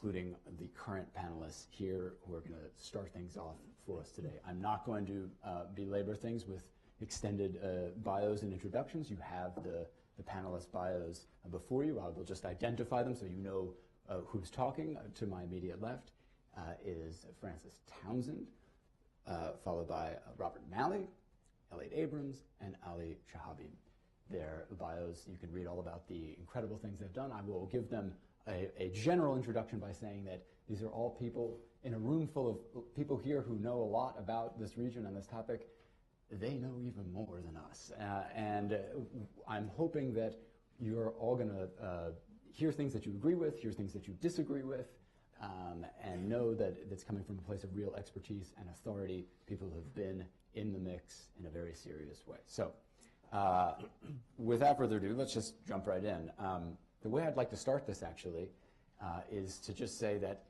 including the current panelists here who are going to start things off for us today. I'm not going to belabor things with extended bios and introductions. You have the panelist bios before you. I will just identify them so you know who's talking. To my immediate left is Francis Townsend, followed by Robert Malley, Elliot Abrams, and Ali Shihabi. Their bios, you can read all about the incredible things they've done. I will give them a general introduction by saying that these are all people in a room full of people here who know a lot about this region and this topic. They know even more than us. And I'm hoping that you're all going to hear things that you agree with, hear things that you disagree with, and know that it's coming from a place of real expertise and authority, people who have been in the mix in a very serious way. So without further ado, let's just jump right in. The way I'd like to start this, actually, is to just say that,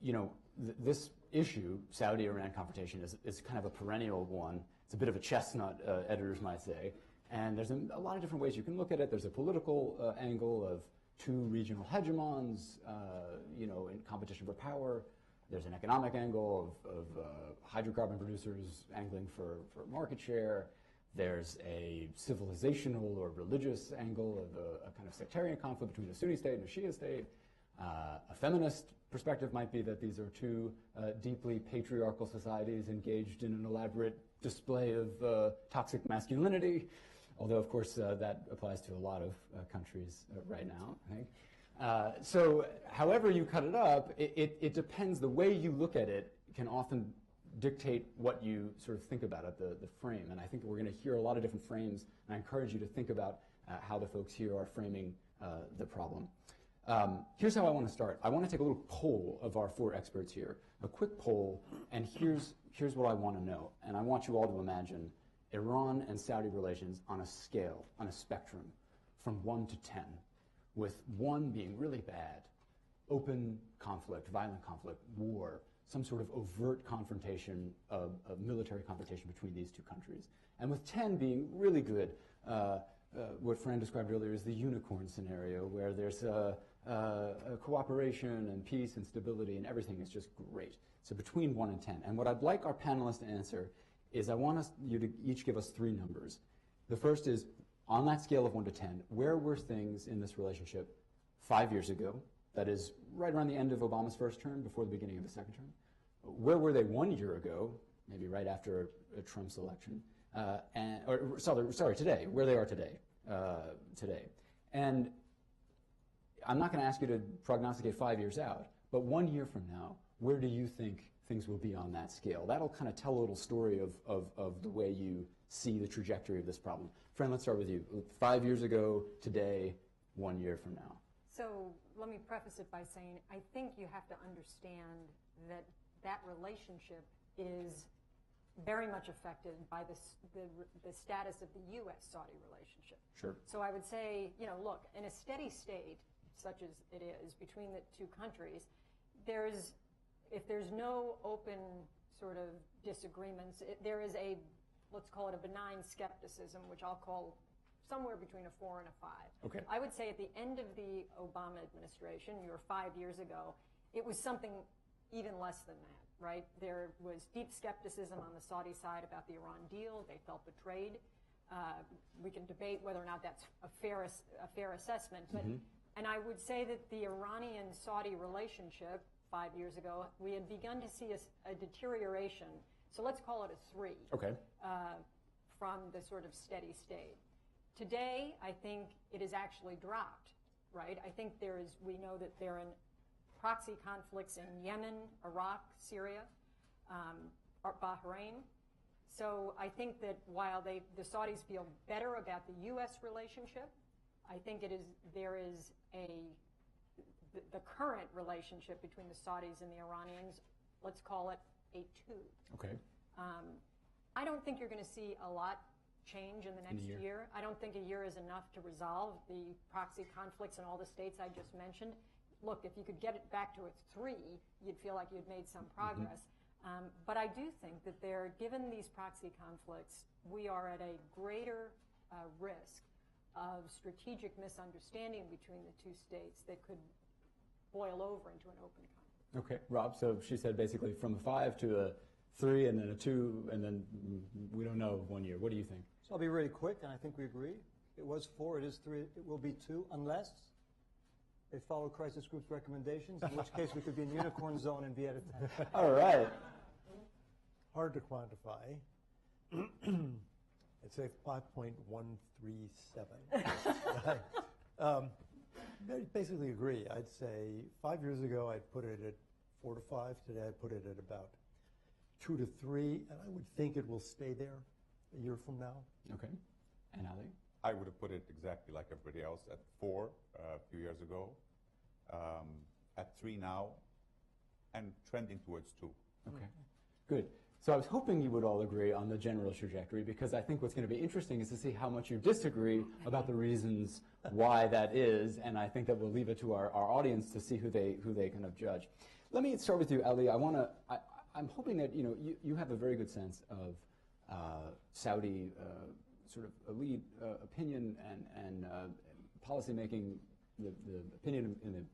you know, this issue, Saudi-Iran confrontation, is kind of a perennial one. It's a bit of a chestnut, editors might say. And there's a lot of different ways you can look at it. There's a political angle of two regional hegemons, you know, in competition for power. There's an economic angle of hydrocarbon producers angling for market share. There's a civilizational or religious angle of a kind of sectarian conflict between a Sunni state and a Shia state. A feminist perspective might be that these are two deeply patriarchal societies engaged in an elaborate display of toxic masculinity, although, of course, that applies to a lot of countries right now, I think. So however you cut it up, it depends. The way you look at it can often dictate what you sort of think about it, the frame. And I think we're going to hear a lot of different frames, and I encourage you to think about how the folks here are framing the problem. Here's how I want to start. I want to take a little poll of our four experts here, a quick poll, and here's what I want to know. And I want you all to imagine Iran and Saudi relations on a scale, on a spectrum, from 1 to 10, with 1 being really bad, open conflict, violent conflict, war, some sort of overt confrontation, military confrontation between these two countries. And with 10 being really good, what Fran described earlier is the unicorn scenario, where there's a cooperation and peace and stability and everything is just great. So between 1 and 10. And what I'd like our panelists to answer is I want you to each give us 3 numbers. The first is, on that scale of 1 to 10, where were things in this relationship 5 years ago? That is right around the end of Obama's first term, before the beginning of the second term. Where were they 1 year ago, maybe right after Trump's election? Sorry, today, where they are today. And I'm not going to ask you to prognosticate 5 years out, but 1 year from now, where do you think things will be on that scale? That'll kind of tell a little story of the way you see the trajectory of this problem. Fran, let's start with you. 5 years ago, today, 1 year from now. So let me preface it by saying I think you have to understand that that relationship is very much affected by the status of the U.S.-Saudi relationship. Sure. So I would say, you know, look, in a steady state, such as it is, between the two countries, if there's no open sort of disagreements, there is a, let's call it a benign skepticism, which I'll call somewhere between a 4 and a 5. Okay. I would say at the end of the Obama administration, or 5 years ago, it was something even less than that, right? There was deep skepticism on the Saudi side about the Iran deal. They felt betrayed. We can debate whether or not that's a fair assessment. But, and I would say that the Iranian-Saudi relationship 5 years ago, we had begun to see a deterioration. So let's call it a 3. Okay. From the sort of steady state. Today, I think it has actually dropped, right? I think we know that there are proxy conflicts in Yemen, Iraq, Syria, Bahrain. So I think that while the Saudis feel better about the U.S. relationship, I think there is the current relationship between the Saudis and the Iranians, let's call it a 2. Okay. I don't think you're going to see a lot change in the next year. I don't think a year is enough to resolve the proxy conflicts in all the states I just mentioned. Look, if you could get it back to a 3, you'd feel like you'd made some progress. But I do think that given these proxy conflicts, we are at a greater risk of strategic misunderstanding between the two states that could boil over into an open conflict. Okay, Rob, so she said basically from a 5 to a 3 and then a 2 and then we don't know 1 year. What do you think? So I'll be really quick, and I think we agree. It was 4, it is 3, it will be 2, unless they follow crisis group's recommendations, in which case we could be in unicorn zone and be at a 10. All right. Hard to quantify. I'd say 5.137. I basically agree. I'd say 5 years ago I'd put it at 4 to 5. Today I'd put it at about 2 to 3, and I would think it will stay there a year from now. Okay. And Ali? I would have put it exactly like everybody else at 4 a few years ago, at 3 now, and trending towards 2. Okay, good. So I was hoping you would all agree on the general trajectory, because I think what's going to be interesting is to see how much you disagree about the reasons why that is, and I think that we'll leave it to our audience to see who they kind of judge. Let me start with you, Ellie. I'm hoping that you have a very good sense of Saudi sort of elite opinion and policy making, the opinion in the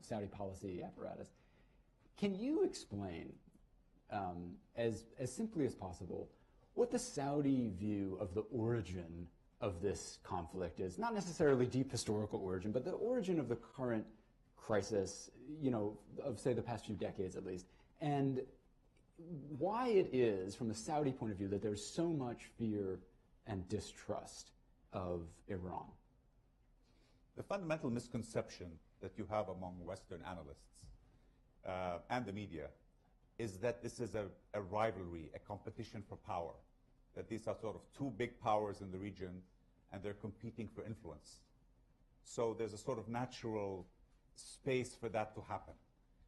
Saudi policy apparatus. Can you explain, as simply as possible, what the Saudi view of the origin of this conflict is? Not necessarily deep historical origin, but the origin of the current crisis, of say the past few decades at least, and why it is, from the Saudi point of view, that there's so much fear and distrust of Iran. The fundamental misconception that you have among Western analysts and the media is that this is a rivalry, a competition for power, that these are sort of two big powers in the region and they're competing for influence. So there's a sort of natural space for that to happen.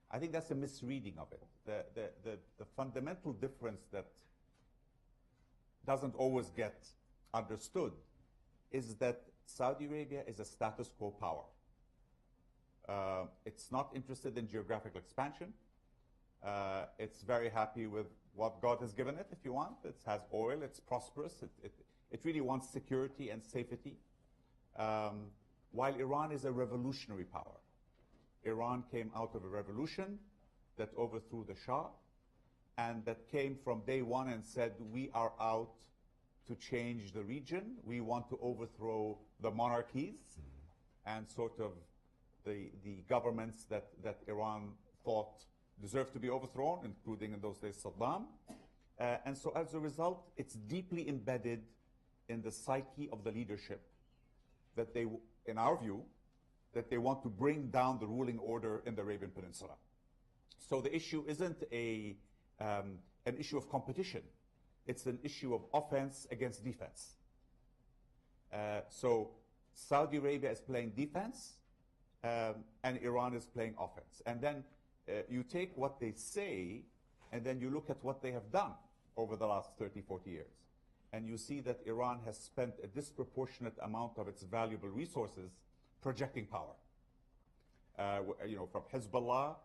I think that's a misreading of it. The fundamental difference that doesn't always get understood is that Saudi Arabia is a status quo power. It's not interested in geographical expansion. It's very happy with what God has given it, if you want. It has oil, it's prosperous. It really wants security and safety. While Iran is a revolutionary power. Iran came out of a revolution that overthrew the Shah, and that came from day one and said, we are out to change the region. We want to overthrow the monarchies and sort of the governments that Iran thought deserved to be overthrown, including in those days Saddam. And so as a result, it's deeply embedded in the psyche of the leadership that they, in our view, that they want to bring down the ruling order in the Arabian Peninsula. So the issue isn't an issue of competition. It's an issue of offense against defense. So Saudi Arabia is playing defense, and Iran is playing offense. And then you take what they say, and then you look at what they have done over the last 30, 40 years. And you see that Iran has spent a disproportionate amount of its valuable resources projecting power. From Hezbollah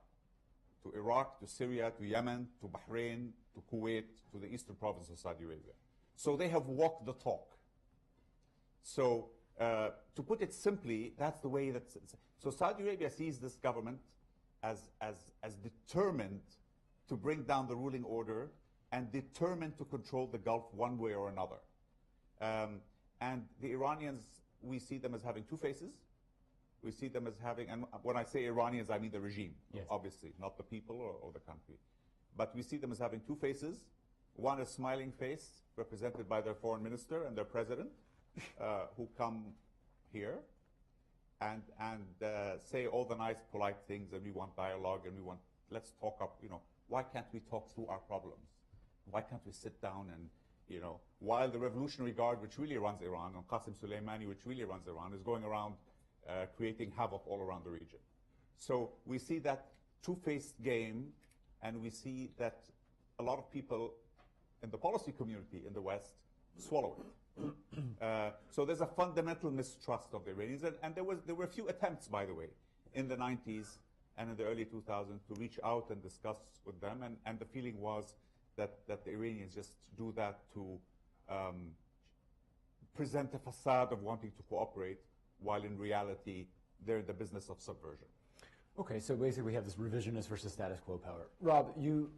to Iraq, to Syria, to Yemen, to Bahrain, to Kuwait, to the eastern province of Saudi Arabia. So they have walked the talk. So to put it simply, that's the way that... So Saudi Arabia sees this government as determined to bring down the ruling order and determined to control the Gulf one way or another. And the Iranians, we see them as having two faces. We see them as having, and when I say Iranians, I mean the regime, yes. Obviously, not the people or the country. But we see them as having two faces. One is smiling face, represented by their foreign minister and their president, who come here and say all the nice, polite things, and we want dialogue, and we want, let's talk up, why can't we talk through our problems? Why can't we sit down and, while the Revolutionary Guard, which really runs Iran, and Qasem Soleimani, which really runs Iran, is going around creating havoc all around the region. So we see that two-faced game, and we see that a lot of people in the policy community in the West swallow it. So there's a fundamental mistrust of the Iranians, and there were a few attempts, by the way, in the 90s and in the early 2000s to reach out and discuss with them, and the feeling was that the Iranians just do that to present a facade of wanting to cooperate, while in reality, they're in the business of subversion. Okay, so basically we have this revisionist versus status quo power. Rob, you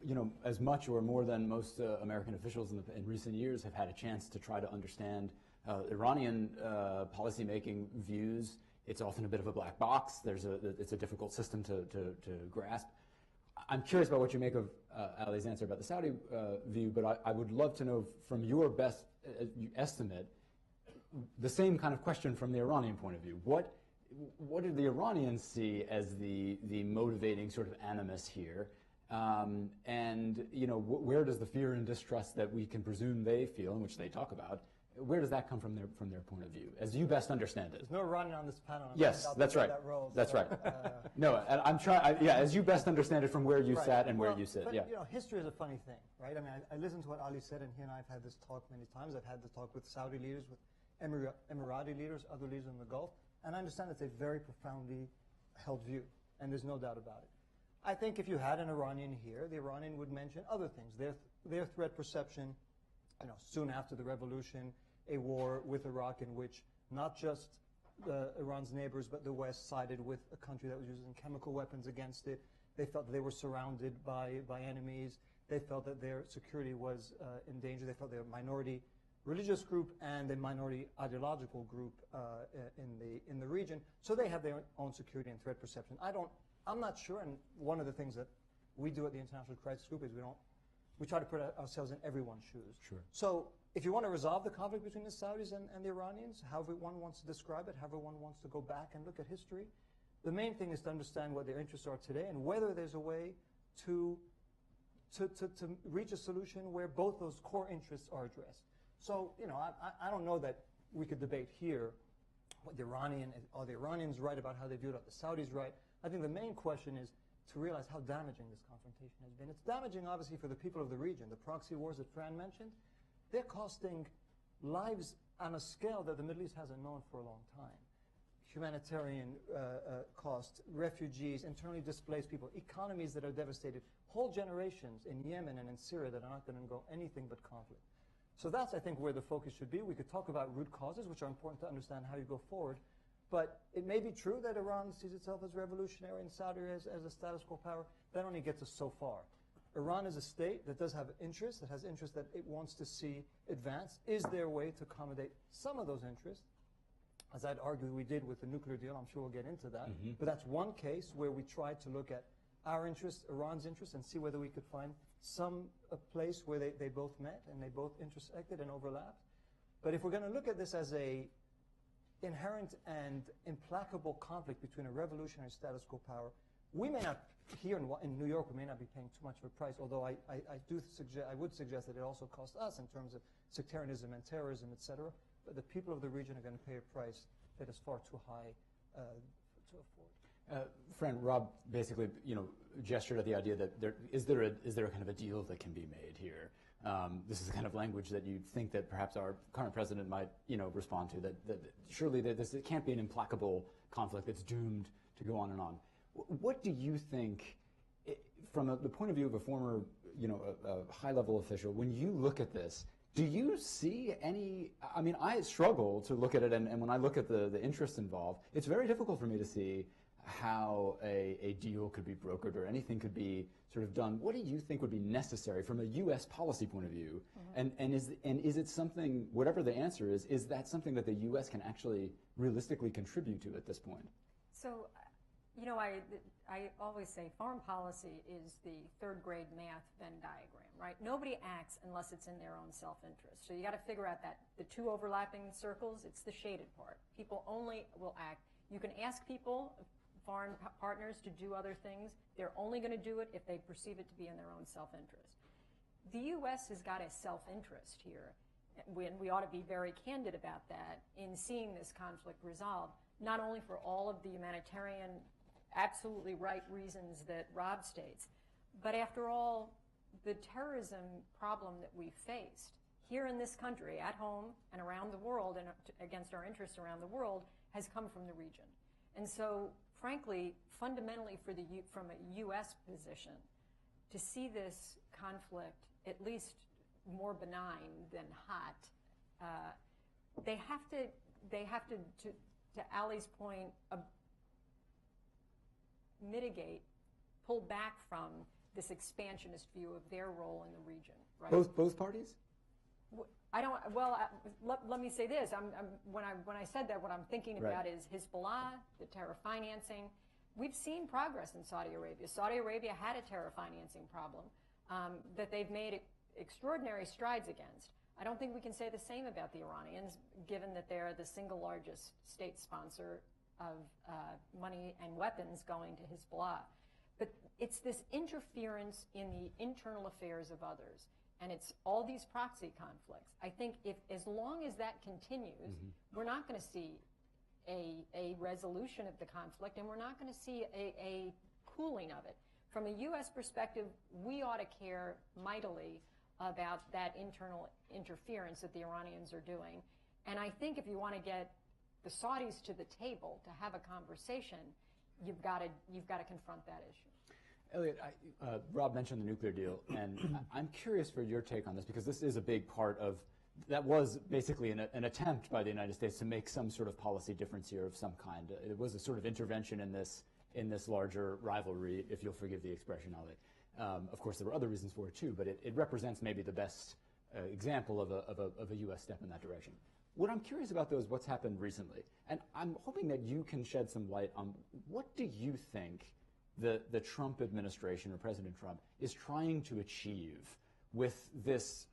know, as much or more than most American officials in recent years have had a chance to try to understand Iranian policymaking views. It's often a bit of a black box. It's a difficult system to grasp. I'm curious about what you make of Ali's answer about the Saudi view, but I would love to know from your best estimate the same kind of question from the Iranian point of view. What do the Iranians see as the motivating sort of animus here? And you know, where does the fear and distrust that we can presume they feel, and which they talk about, where does that come from their point of view, as you best understand it? There's no Iranian on this panel. Yes, that's right. That's right. No, and I'm trying. Yeah, as you best understand it from where you sat and where you sit. But, yeah. you know, history is a funny thing, right? I mean, I listened to what Ali said, and he and I have had this talk many times. I've had the talk with Saudi leaders, with Emirati leaders, other leaders in the Gulf, and I understand it's a very profoundly held view, and there's no doubt about it. I think if you had an Iranian here, the Iranian would mention other things. Their threat perception, you know, soon after the revolution, a war with Iraq in which not just Iran's neighbors but the West sided with a country that was using chemical weapons against it. They felt that they were surrounded by enemies. They felt that their security was in danger. They felt they were a minority religious group and a minority ideological group in the region. So they have their own security and threat perception. I'm not sure, and one of the things that we do at the International Crisis Group is we try to put ourselves in everyone's shoes. Sure. So if you want to resolve the conflict between the Saudis and the Iranians, however one wants to describe it, however one wants to go back and look at history, the main thing is to understand what their interests are today and whether there's a way to reach a solution where both those core interests are addressed. So, you know, I don't know that we could debate here what are the Iranians right about how they view it, are the Saudis right? I think the main question is to realize how damaging this confrontation has been. It's damaging, obviously, for the people of the region. The proxy wars that Fran mentioned, they're costing lives on a scale that the Middle East hasn't known for a long time. Humanitarian costs, refugees, internally displaced people, economies that are devastated, whole generations in Yemen and in Syria that are not going to go anything but conflict. So that's, I think, where the focus should be. We could talk about root causes, which are important to understand how you go forward. But it may be true that Iran sees itself as revolutionary and Saudi as a status quo power. That only gets us so far. Iran is a state that does have interests, that has interests that it wants to see advance. Is there a way to accommodate some of those interests? As I'd argue we did with the nuclear deal, I'm sure we'll get into that. Mm-hmm. But that's one case where we tried to look at our interests, Iran's interests, and see whether we could find a place where they both met and they both intersected and overlapped. But if we're going to look at this as a inherent and implacable conflict between a revolutionary status quo power, we may not, here in New York, we may not be paying too much of a price, although I would suggest that it also costs us in terms of sectarianism and terrorism, etc. But the people of the region are going to pay a price that is far too high to afford. Friend Rob basically, you know, gestured at the idea that is there a kind of a deal that can be made here. This is the kind of language that you'd think that perhaps our current president might, you know, respond to. That surely it can't be an implacable conflict that's doomed to go on and on. What do you think, from the point of view of a former, you know, a high-level official, when you look at this? Do you see any? I mean, I struggle to look at it, and when I look at the interests involved, it's very difficult for me to see how a deal could be brokered or anything could be sort of done. What do you think would be necessary from a U.S. policy point of view? Mm-hmm. And is it something, whatever the answer is that something that the U.S. can actually realistically contribute to at this point? So, you know, I always say foreign policy is the third-grade math Venn diagram, right? Nobody acts unless it's in their own self-interest. So you got to figure out that the two overlapping circles, it's the shaded part. People only will act. You can ask people, foreign partners, to do other things. They're only going to do it if they perceive it to be in their own self-interest. The U.S. has got a self-interest here, when we ought to be very candid about that in seeing this conflict resolved, not only for all of the humanitarian, absolutely right reasons that Rob states, but after all, the terrorism problem that we faced here in this country, at home and around the world, and against our interests around the world, has come from the region. And so, frankly, fundamentally from a U.S. position, to see this conflict at least more benign than hot, they have to Ali's point, mitigate, pull back from this expansionist view of their role in the region, right? Both parties? I don't. Well, let me say this. When I said that, what I'm thinking about is Hezbollah, the terror financing. We've seen progress in Saudi Arabia. Saudi Arabia had a terror financing problem that they've made extraordinary strides against. I don't think we can say the same about the Iranians, given that they're the single largest state sponsor of money and weapons going to Hezbollah. But it's this interference in the internal affairs of others. And it's all these proxy conflicts. I think as long as that continues, we're not going to see a resolution of the conflict, and we're not going to see a cooling of it. From a U.S. perspective, we ought to care mightily about that internal interference that the Iranians are doing. And I think if you want to get the Saudis to the table to have a conversation, you've got to confront that issue. Elliot, Rob mentioned the nuclear deal, and I'm curious for your take on this, because this is a big part of, that was basically an attempt by the United States to make some sort of policy difference here of some kind. It was a sort of intervention in this larger rivalry, if you'll forgive the expression, Elliot. Of course, there were other reasons for it too, but it represents maybe the best example of a U.S. step in that direction. What I'm curious about, though, is what's happened recently. And I'm hoping that you can shed some light on what do you think the Trump administration, or President Trump, is trying to achieve with this.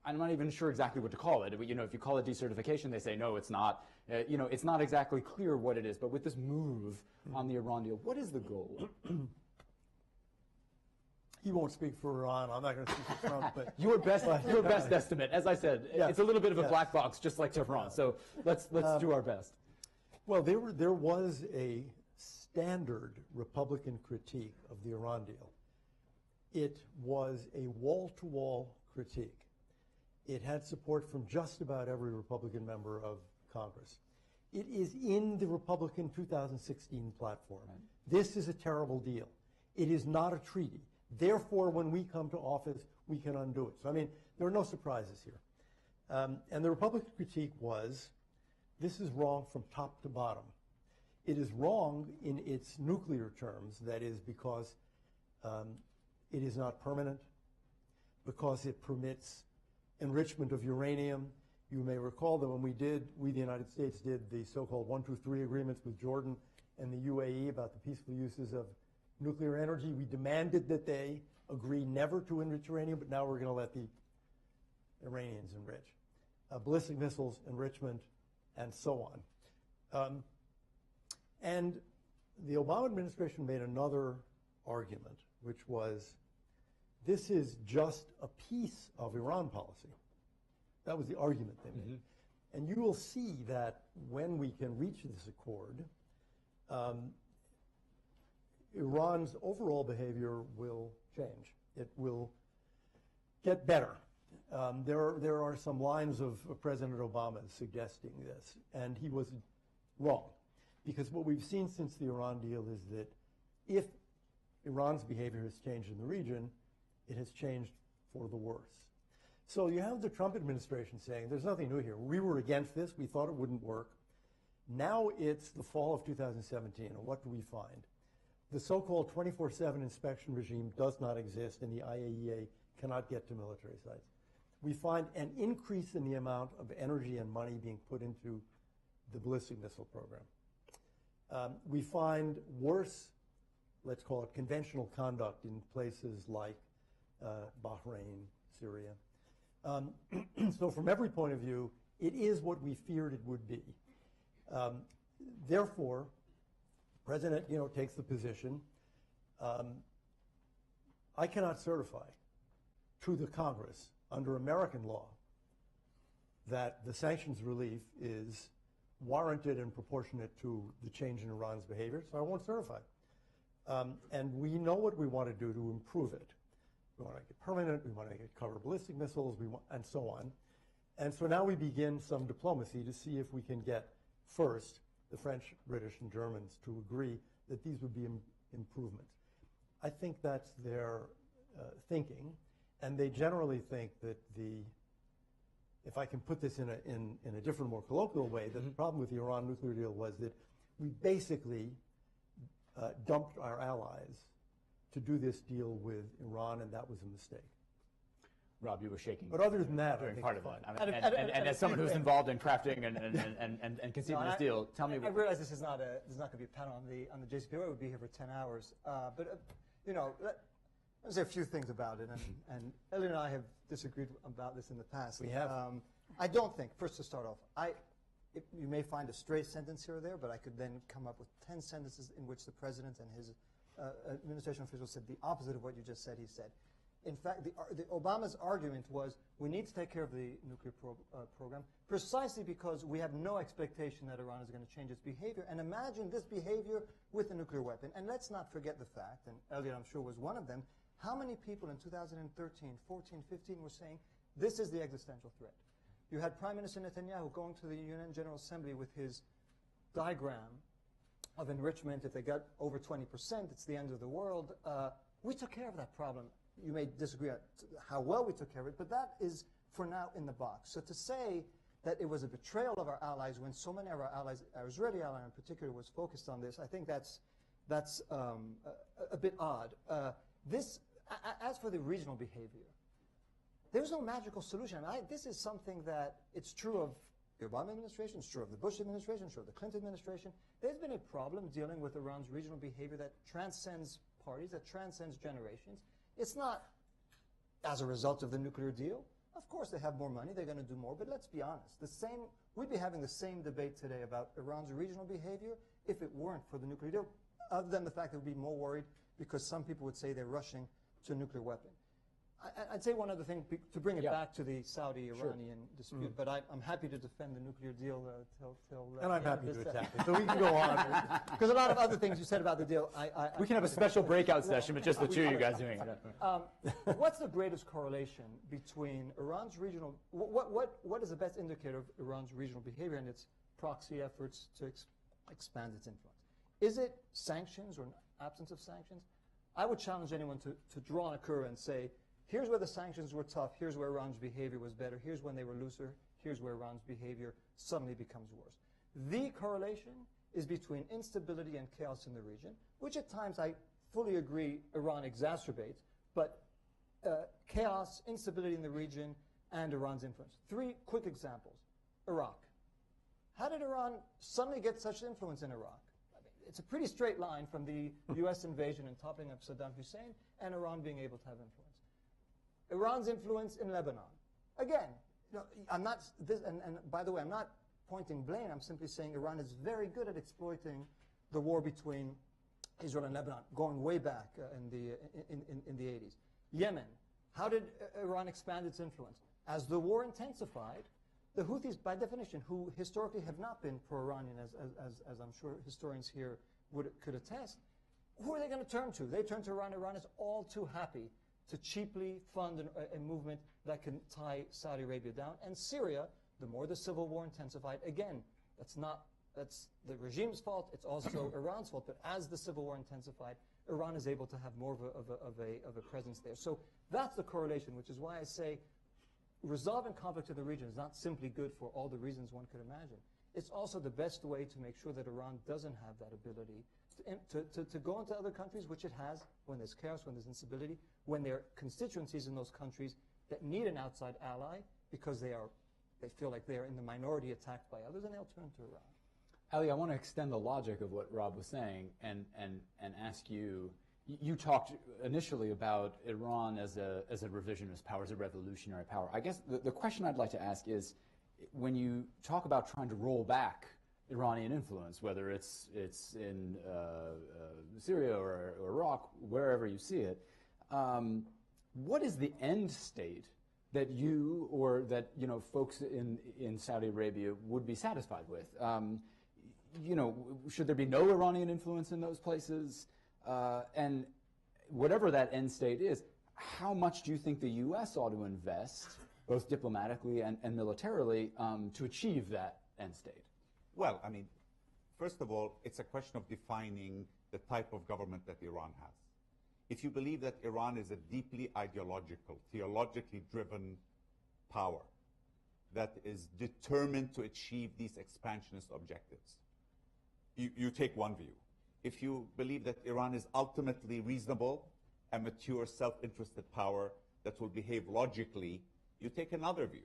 I'm not even sure exactly what to call it. You know, if you call it decertification, they say, no, it's not. You know, it's not exactly clear what it is. But with this move on the Iran deal, what is the goal? He won't speak for Iran. I'm not going to speak for Trump. But your best estimate. As I said, it's a little bit of a black box, just like Tehran. So let's do our best. Well, there was a standard Republican critique of the Iran deal. It was a wall-to-wall critique. It had support from just about every Republican member of Congress. It is in the Republican 2016 platform. Right. This is a terrible deal. It is not a treaty. Therefore, when we come to office, we can undo it. So, I mean, there are no surprises here. And the Republican critique was, this is wrong from top to bottom. It is wrong in its nuclear terms, that is because it is not permanent, because it permits enrichment of uranium. You may recall that when we, the United States, did the so-called 1-2-3 agreements with Jordan and the UAE about the peaceful uses of nuclear energy, we demanded that they agree never to enrich uranium, but now we're going to let the Iranians enrich. Ballistic missiles, enrichment, and so on. And the Obama administration made another argument, which was, this is just a piece of Iran policy. That was the argument they made. And you will see that when we can reach this accord, Iran's overall behavior will change. It will get better. There are some lines of President Obama suggesting this, and he was wrong. Because what we've seen since the Iran deal is that if Iran's behavior has changed in the region, it has changed for the worse. So you have the Trump administration saying, there's nothing new here. We were against this. We thought it wouldn't work. Now it's the fall of 2017, and what do we find? The so-called 24/7 inspection regime does not exist, and the IAEA cannot get to military sites. We find an increase in the amount of energy and money being put into the ballistic missile program. We find worse, let's call it conventional conduct in places like Bahrain, Syria. So from every point of view, it is what we feared it would be. Therefore, President, takes the position, I cannot certify to the Congress under American law that the sanctions relief is warranted and proportionate to the change in Iran's behavior, so I won't certify it. And we know what we want to do to improve it. We want to make it permanent, we want to make it cover ballistic missiles, and so on. And so now we begin some diplomacy to see if we can get, first, the French, British, and Germans to agree that these would be improvements. I think that's their thinking, and they generally think that if I can put this in a different, more colloquial way, that the problem with the Iran nuclear deal was that we basically dumped our allies to do this deal with Iran, and that was a mistake. Rob, you were shaking. But other than that, I during think part it's of that. fine. And as someone who's involved in crafting and conceiving this deal, tell me. I realize this is not going to be a panel on the JCPOA. It would be here for 10 hours. But you know, let's say a few things about it. And Elliot and I have disagreed about this in the past. We have. I don't think, first to start off, you may find a stray sentence here or there, but I could then come up with 10 sentences in which the president and his administration officials said the opposite of what you just said he said. In fact, the Obama's argument was we need to take care of the nuclear program precisely because we have no expectation that Iran is going to change its behavior. And imagine this behavior with a nuclear weapon. And let's not forget the fact, and Elliot, I'm sure, was one of them, how many people in 2013, 14, 15 were saying this is the existential threat. You had Prime Minister Netanyahu going to the UN General Assembly with his diagram of enrichment. If they got over 20%, it's the end of the world. We took care of that problem. You may disagree on how well we took care of it, but that is, for now, in the box. So to say that it was a betrayal of our allies when so many of our allies, our Israeli ally in particular, was focused on this, I think that's a bit odd. As for the regional behavior, there's no magical solution. I mean, this is something that it's true of the Obama administration, it's true of the Bush administration, it's true of the Clinton administration. There's been a problem dealing with Iran's regional behavior that transcends parties, that transcends generations. It's not as a result of the nuclear deal. Of course, they have more money, they're going to do more, but let's be honest. We'd be having the same debate today about Iran's regional behavior if it weren't for the nuclear deal, other than the fact that we'd be more worried because some people would say they're rushing to a nuclear weapon. I'd say one other thing to bring it back to the Saudi-Iranian dispute, but I'm happy to defend the nuclear deal till and I'm happy to attack it, so we can go on. Because a lot of other things you said about the deal, we can have a special breakout session with just the two of you guys doing it. What's the greatest correlation between Iran's regional? What is the best indicator of Iran's regional behavior and its proxy efforts to expand its influence? Is it sanctions or an absence of sanctions? I would challenge anyone to draw on a curve and say, here's where the sanctions were tough, here's where Iran's behavior was better, here's when they were looser, here's where Iran's behavior suddenly becomes worse. The correlation is between instability and chaos in the region, which at times I fully agree Iran exacerbates, but chaos, instability in the region, and Iran's influence. Three quick examples. Iraq. How did Iran suddenly get such influence in Iraq? I mean, it's a pretty straight line from the U.S. invasion and toppling of Saddam Hussein and Iran being able to have influence. Iran's influence in Lebanon. Again, I'm not, and by the way, I'm not pointing blame. I'm simply saying Iran is very good at exploiting the war between Israel and Lebanon, going way back in the 80s. Yemen. How did Iran expand its influence? As the war intensified, the Houthis, by definition, who historically have not been pro-Iranian, as I'm sure historians here could attest, who are they going to turn to? They turn to Iran. Iran is all too happy to cheaply fund a movement that can tie Saudi Arabia down. And Syria, the more the civil war intensified, again, that's the regime's fault, it's also Iran's fault, but as the civil war intensified, Iran is able to have more of a presence there. So that's the correlation, which is why I say resolving conflict in the region is not simply good for all the reasons one could imagine. It's also the best way to make sure that Iran doesn't have that ability to go into other countries, which it has when there's chaos, when there's instability, when there are constituencies in those countries that need an outside ally because they feel like they're in the minority attacked by others, and they'll turn to Iran. Ali, I want to extend the logic of what Rob was saying and ask you. You talked initially about Iran as a revisionist power, as a revolutionary power. I guess the question I'd like to ask is, when you talk about trying to roll back Iranian influence, whether it's in Syria or Iraq, wherever you see it, what is the end state that you or that folks in Saudi Arabia would be satisfied with? Should there be no Iranian influence in those places? And whatever that end state is, how much do you think the U.S. ought to invest, both diplomatically and militarily, to achieve that end state? Well, I mean, first of all, it's a question of defining the type of government that Iran has. If you believe that Iran is a deeply ideological, theologically driven power that is determined to achieve these expansionist objectives, you take one view. if you believe that Iran is ultimately reasonable, a mature, self-interested power that will behave logically, you take another view.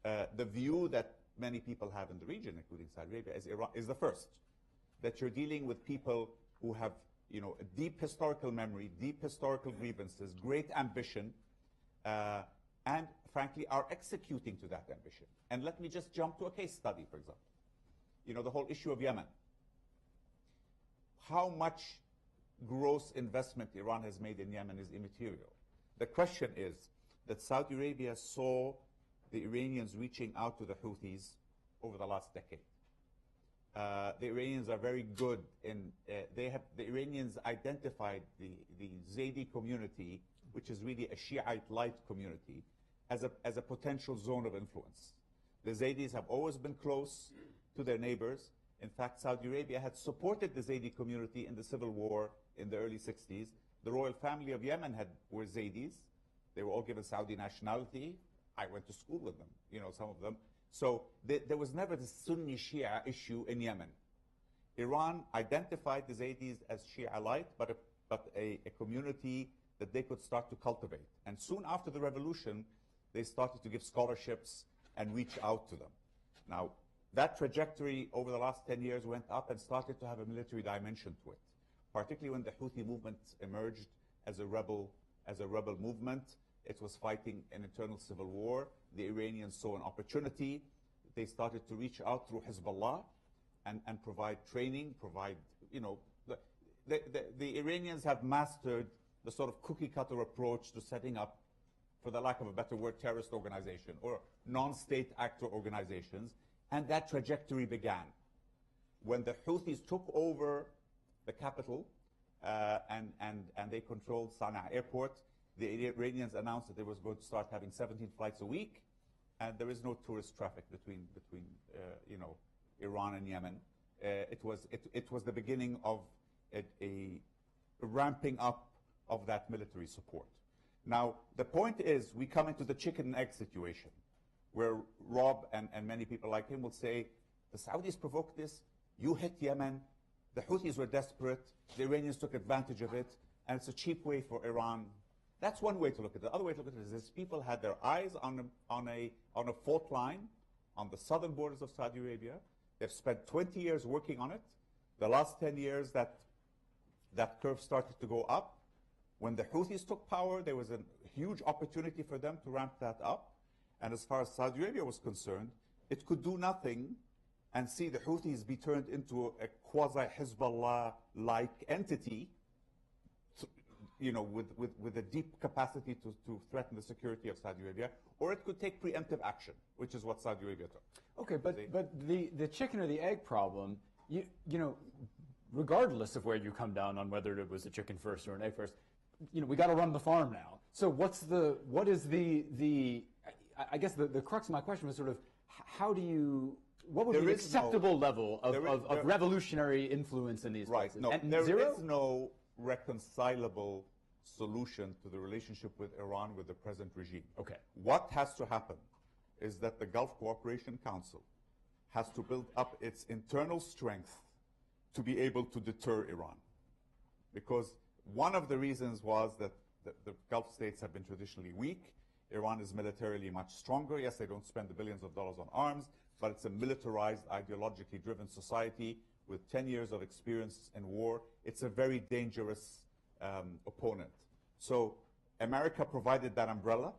The view that many people have in the region, including Saudi Arabia, is the first, that you're dealing with people who have, you know, a deep historical memory, deep historical grievances, great ambition, and frankly are executing to that ambition. And let me just jump to a case study, for example. You know, the whole issue of Yemen. How much gross investment Iran has made in Yemen is immaterial. The question is that Saudi Arabia saw the Iranians reaching out to the Houthis over the last decade. The Iranians are very good in, the Iranians identified the Zaidi community, which is really a Shiite light community, as a potential zone of influence. The Zaidis have always been close to their neighbors. In fact, Saudi Arabia had supported the Zaidi community in the civil war in the early 60s. The royal family of Yemen were Zaidis. They were all given Saudi nationality. I went to school with them, you know, some of them. So there was never this Sunni Shia issue in Yemen. Iran identified the Zaidis as Shia light, but a community that they could start to cultivate. And soon after the revolution, they started to give scholarships and reach out to them. Now, that trajectory over the last 10 years went up and started to have a military dimension to it, particularly when the Houthi movement emerged as a rebel movement. It was fighting an internal civil war. The Iranians saw an opportunity. They started to reach out through Hezbollah and provide training, you know, the Iranians have mastered the sort of cookie-cutter approach to setting up, for the lack of a better word, terrorist organization or non-state actor organizations, and that trajectory began. When the Houthis took over the capital and they controlled Sana'a airport, the Iranians announced that they was going to start having 17 flights a week, and there is no tourist traffic between you know, Iran and Yemen. It was the beginning of a ramping up of that military support. Now, the point is, we come into the chicken and egg situation, where Rob and many people like him will say, the Saudis provoked this, you hit Yemen, the Houthis were desperate, the Iranians took advantage of it, and it's a cheap way for Iran. That's one way to look at it. The other way to look at it is this: people had their eyes on a fault line on the southern borders of Saudi Arabia. They've spent 20 years working on it. The last 10 years, that curve started to go up. When the Houthis took power, there was a huge opportunity for them to ramp that up. And as far as Saudi Arabia was concerned, it could do nothing and see the Houthis be turned into a quasi-Hezbollah-like entity, you know, with a deep capacity to threaten the security of Saudi Arabia, or it could take preemptive action, which is what Saudi Arabia took. Okay, but the chicken or the egg problem, you know, regardless of where you come down on whether it was a chicken first or an egg first, you know, we got to run the farm now. So what is the I guess the crux of my question was sort of, what would be an acceptable level of revolutionary influence in these places? No, and there zero? is no reconcilable solution to the relationship with Iran with the present regime. Okay. What has to happen is that the Gulf Cooperation Council has to build up its internal strength to be able to deter Iran. Because one of the reasons was that the Gulf states have been traditionally weak. Iran is militarily much stronger. Yes, they don't spend the billions of dollars on arms, but it's a militarized, ideologically driven society with 10 years of experience in war. It's a very dangerous opponent. So America provided that umbrella.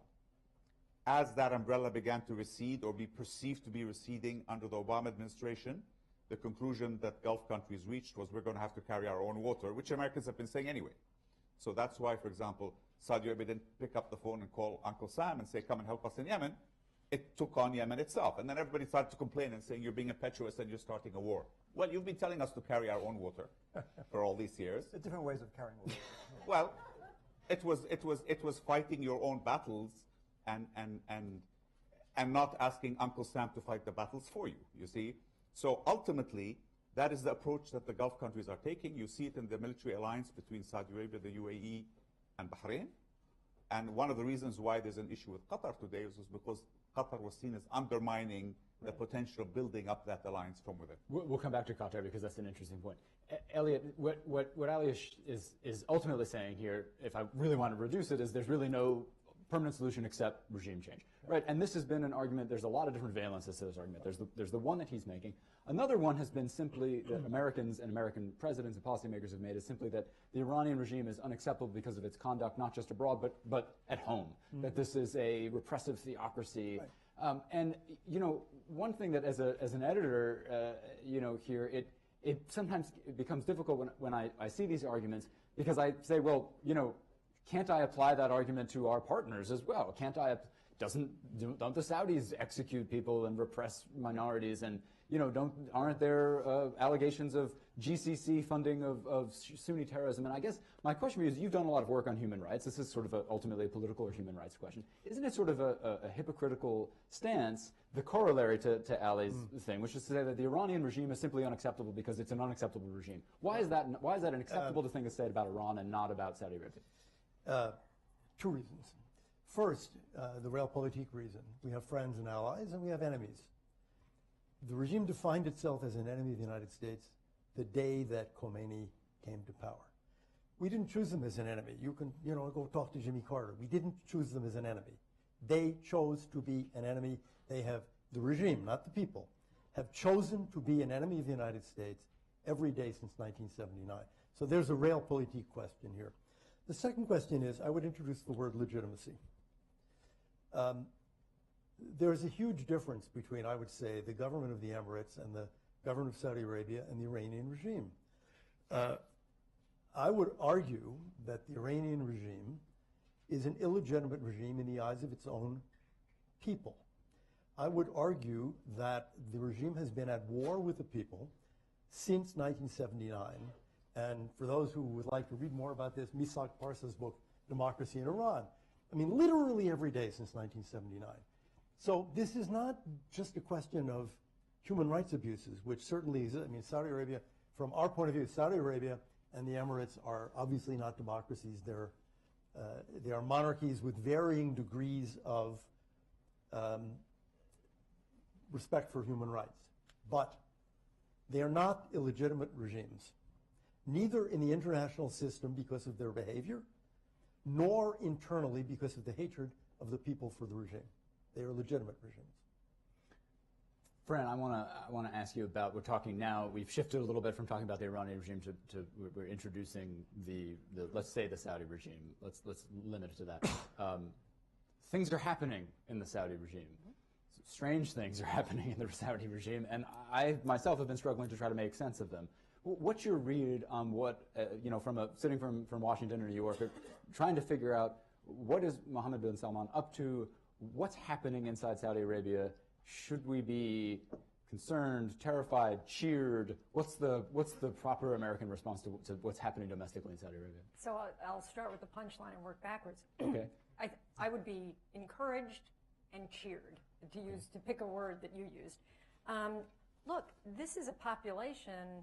As that umbrella began to recede or be perceived to be receding under the Obama administration, the conclusion that Gulf countries reached was, we're going to have to carry our own water, which Americans have been saying anyway. So that's why, for example, Saudi Arabia didn't pick up the phone and call Uncle Sam and say, come and help us in Yemen. It took on Yemen itself. And then everybody started to complain and saying, you're being impetuous and you're starting a war. Well, you've been telling us to carry our own water for all these years. There are different ways of carrying water. Well, it was fighting your own battles and not asking Uncle Sam to fight the battles for you, you see. So ultimately, that is the approach that the Gulf countries are taking. You see it in the military alliance between Saudi Arabia, the UAE, and Bahrain. And one of the reasons why there's an issue with Qatar today is because Qatar was seen as undermining the potential building up that alliance from within. We'll come back to Qatar because that's an interesting point. Elliot, what Elliot is ultimately saying here, if I really want to reduce it, is there's really no permanent solution except regime change, right? And this has been an argument. There's a lot of different valences to this argument. There's the one that he's making. Another one has been simply that Americans and American presidents and policymakers have made is simply that the Iranian regime is unacceptable because of its conduct, not just abroad but at home. That this is a repressive theocracy. Right. And you know, one thing that as an editor, you know, here it sometimes becomes difficult when I see these arguments because I say, well, you know, can't I apply that argument to our partners as well? Can't I? Don't the Saudis execute people and repress minorities? And you know, aren't there allegations of GCC funding of Sunni terrorism? And I guess my question for you is, you've done a lot of work on human rights. This is sort of ultimately a political or human rights question. Isn't it sort of a hypocritical stance, the corollary to Ali's thing, which is to say that the Iranian regime is simply unacceptable because it's an unacceptable regime? Why is that an acceptable thing to say about Iran and not about Saudi Arabia? Two reasons. First, the realpolitik reason. We have friends and allies, and we have enemies. The regime defined itself as an enemy of the United States the day that Khomeini came to power. We didn't choose them as an enemy. You can, you know, go talk to Jimmy Carter. We didn't choose them as an enemy. They chose to be an enemy. They have, the regime, not the people, have chosen to be an enemy of the United States every day since 1979. So there's a realpolitik question here. The second question is, I would introduce the word legitimacy. There's a huge difference between, I would say, the government of the Emirates and the government of Saudi Arabia and the Iranian regime. I would argue that the Iranian regime is an illegitimate regime in the eyes of its own people. I would argue that the regime has been at war with the people since 1979. And for those who would like to read more about this, Misak Parsa's book, Democracy in Iran. I mean, literally every day since 1979. So this is not just a question of human rights abuses, which certainly is, I mean, Saudi Arabia, from our point of view, Saudi Arabia and the Emirates are obviously not democracies. They are monarchies with varying degrees of respect for human rights. But they are not illegitimate regimes, neither in the international system because of their behavior, nor internally because of the hatred of the people for the regime. They are legitimate regimes. Fran, I want to ask you about, we're talking now, we've shifted a little bit from talking about the Iranian regime to we're introducing the let's say the Saudi regime. Let's limit it to that. Things are happening in the Saudi regime. Strange things are happening in the Saudi regime, and I myself have been struggling to try to make sense of them. What's your read on what, you know, sitting from Washington or New York, trying to figure out what is Mohammed bin Salman up to, what's happening inside Saudi Arabia? Should we be concerned, terrified, cheered? What's the proper American response to what's happening domestically in Saudi Arabia? So I'll start with the punchline and work backwards. Okay. I would be encouraged and cheered, to pick a word that you used. Look, this is a population,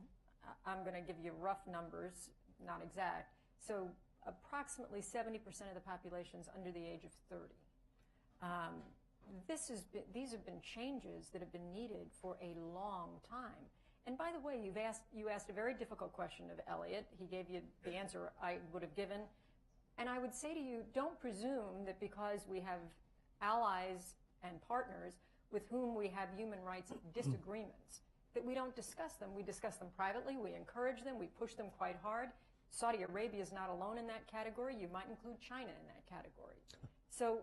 I'm going to give you rough numbers, not exact. So approximately 70% of the population is under the age of 30. These have been changes that have been needed for a long time. And by the way, you asked a very difficult question of Elliot. He gave you the answer I would have given. And I would say to you, don't presume that because we have allies and partners with whom we have human rights disagreements, that we don't discuss them. We discuss them privately, we encourage them, we push them quite hard. Saudi Arabia is not alone in that category. You might include China in that category. So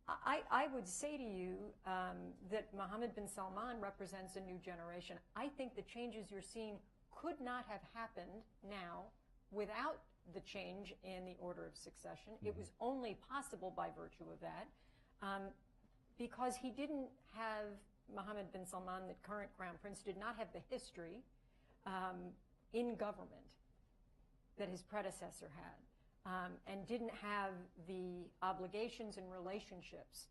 I would say to you that Mohammed bin Salman represents a new generation. I think the changes you're seeing could not have happened now without the change in the order of succession. It was only possible by virtue of that because he didn't have, Mohammed bin Salman, the current crown prince, did not have the history in government that his predecessor had. And didn't have the obligations and relationships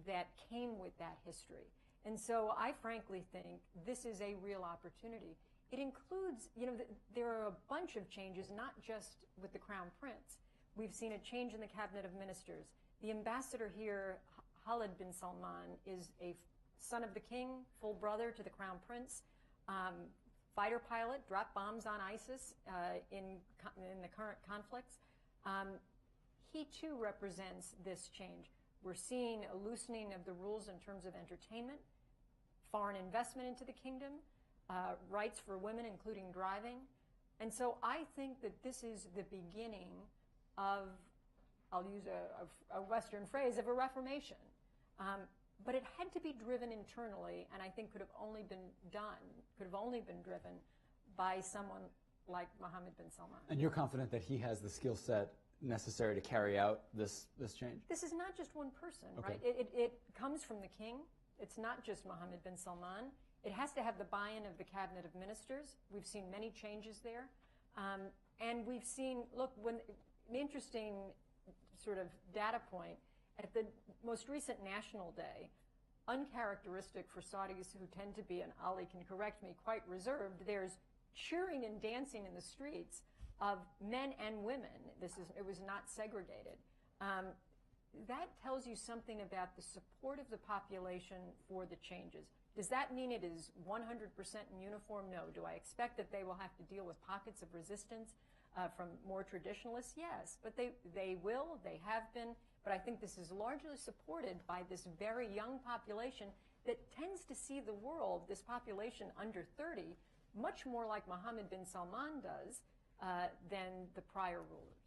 that came with that history. And so I frankly think this is a real opportunity. It includes, you know, there are a bunch of changes, not just with the Crown Prince. We've seen a change in the Cabinet of Ministers. The ambassador here, Khalid bin Salman is a son of the king, full brother to the crown prince, fighter pilot, dropped bombs on ISIS in the current conflicts. He too represents this change. We're seeing a loosening of the rules in terms of entertainment, foreign investment into the kingdom, rights for women, including driving. And so I think that this is the beginning of, I'll use a Western phrase, of a reformation. But it had to be driven internally, and I think could have only been driven by someone like Mohammed bin Salman. And you're confident that he has the skill set necessary to carry out this change? This is not just one person, Okay. right? It comes from the king. It's not just Mohammed bin Salman. It has to have the buy-in of the cabinet of ministers. We've seen many changes there. And we've seen, look, an interesting sort of data point, at the most recent National Day, uncharacteristic for Saudis who tend to be, and Ali can correct me, quite reserved, there's cheering and dancing in the streets of men and women. It was not segregated. That tells you something about the support of the population for the changes. Does that mean it is 100% in uniform? No. Do I expect that they will have to deal with pockets of resistance from more traditionalists? Yes, but they will, they have been, but I think this is largely supported by this very young population that tends to see the world, this population under 30, much more like Mohammed bin Salman does than the prior rulers.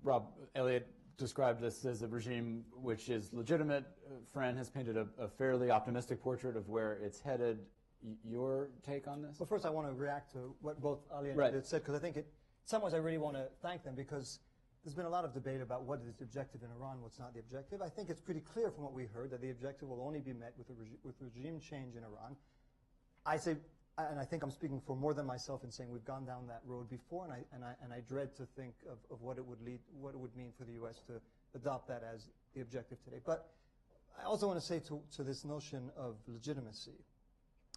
Rob, Elliot described this as a regime which is legitimate. Fran has painted a fairly optimistic portrait of where it's headed. Your take on this? Well, first I want to react to what both Ali and Right. Elliot said, because I think in some ways I really want to thank them, because there's been a lot of debate about what is the objective in Iran, what's not the objective. I think it's pretty clear from what we heard that the objective will only be met with regime change in Iran. I say, and I think I'm speaking for more than myself in saying we've gone down that road before, and I dread to think of what it would mean for the U.S. to adopt that as the objective today. But I also want to say to this notion of legitimacy,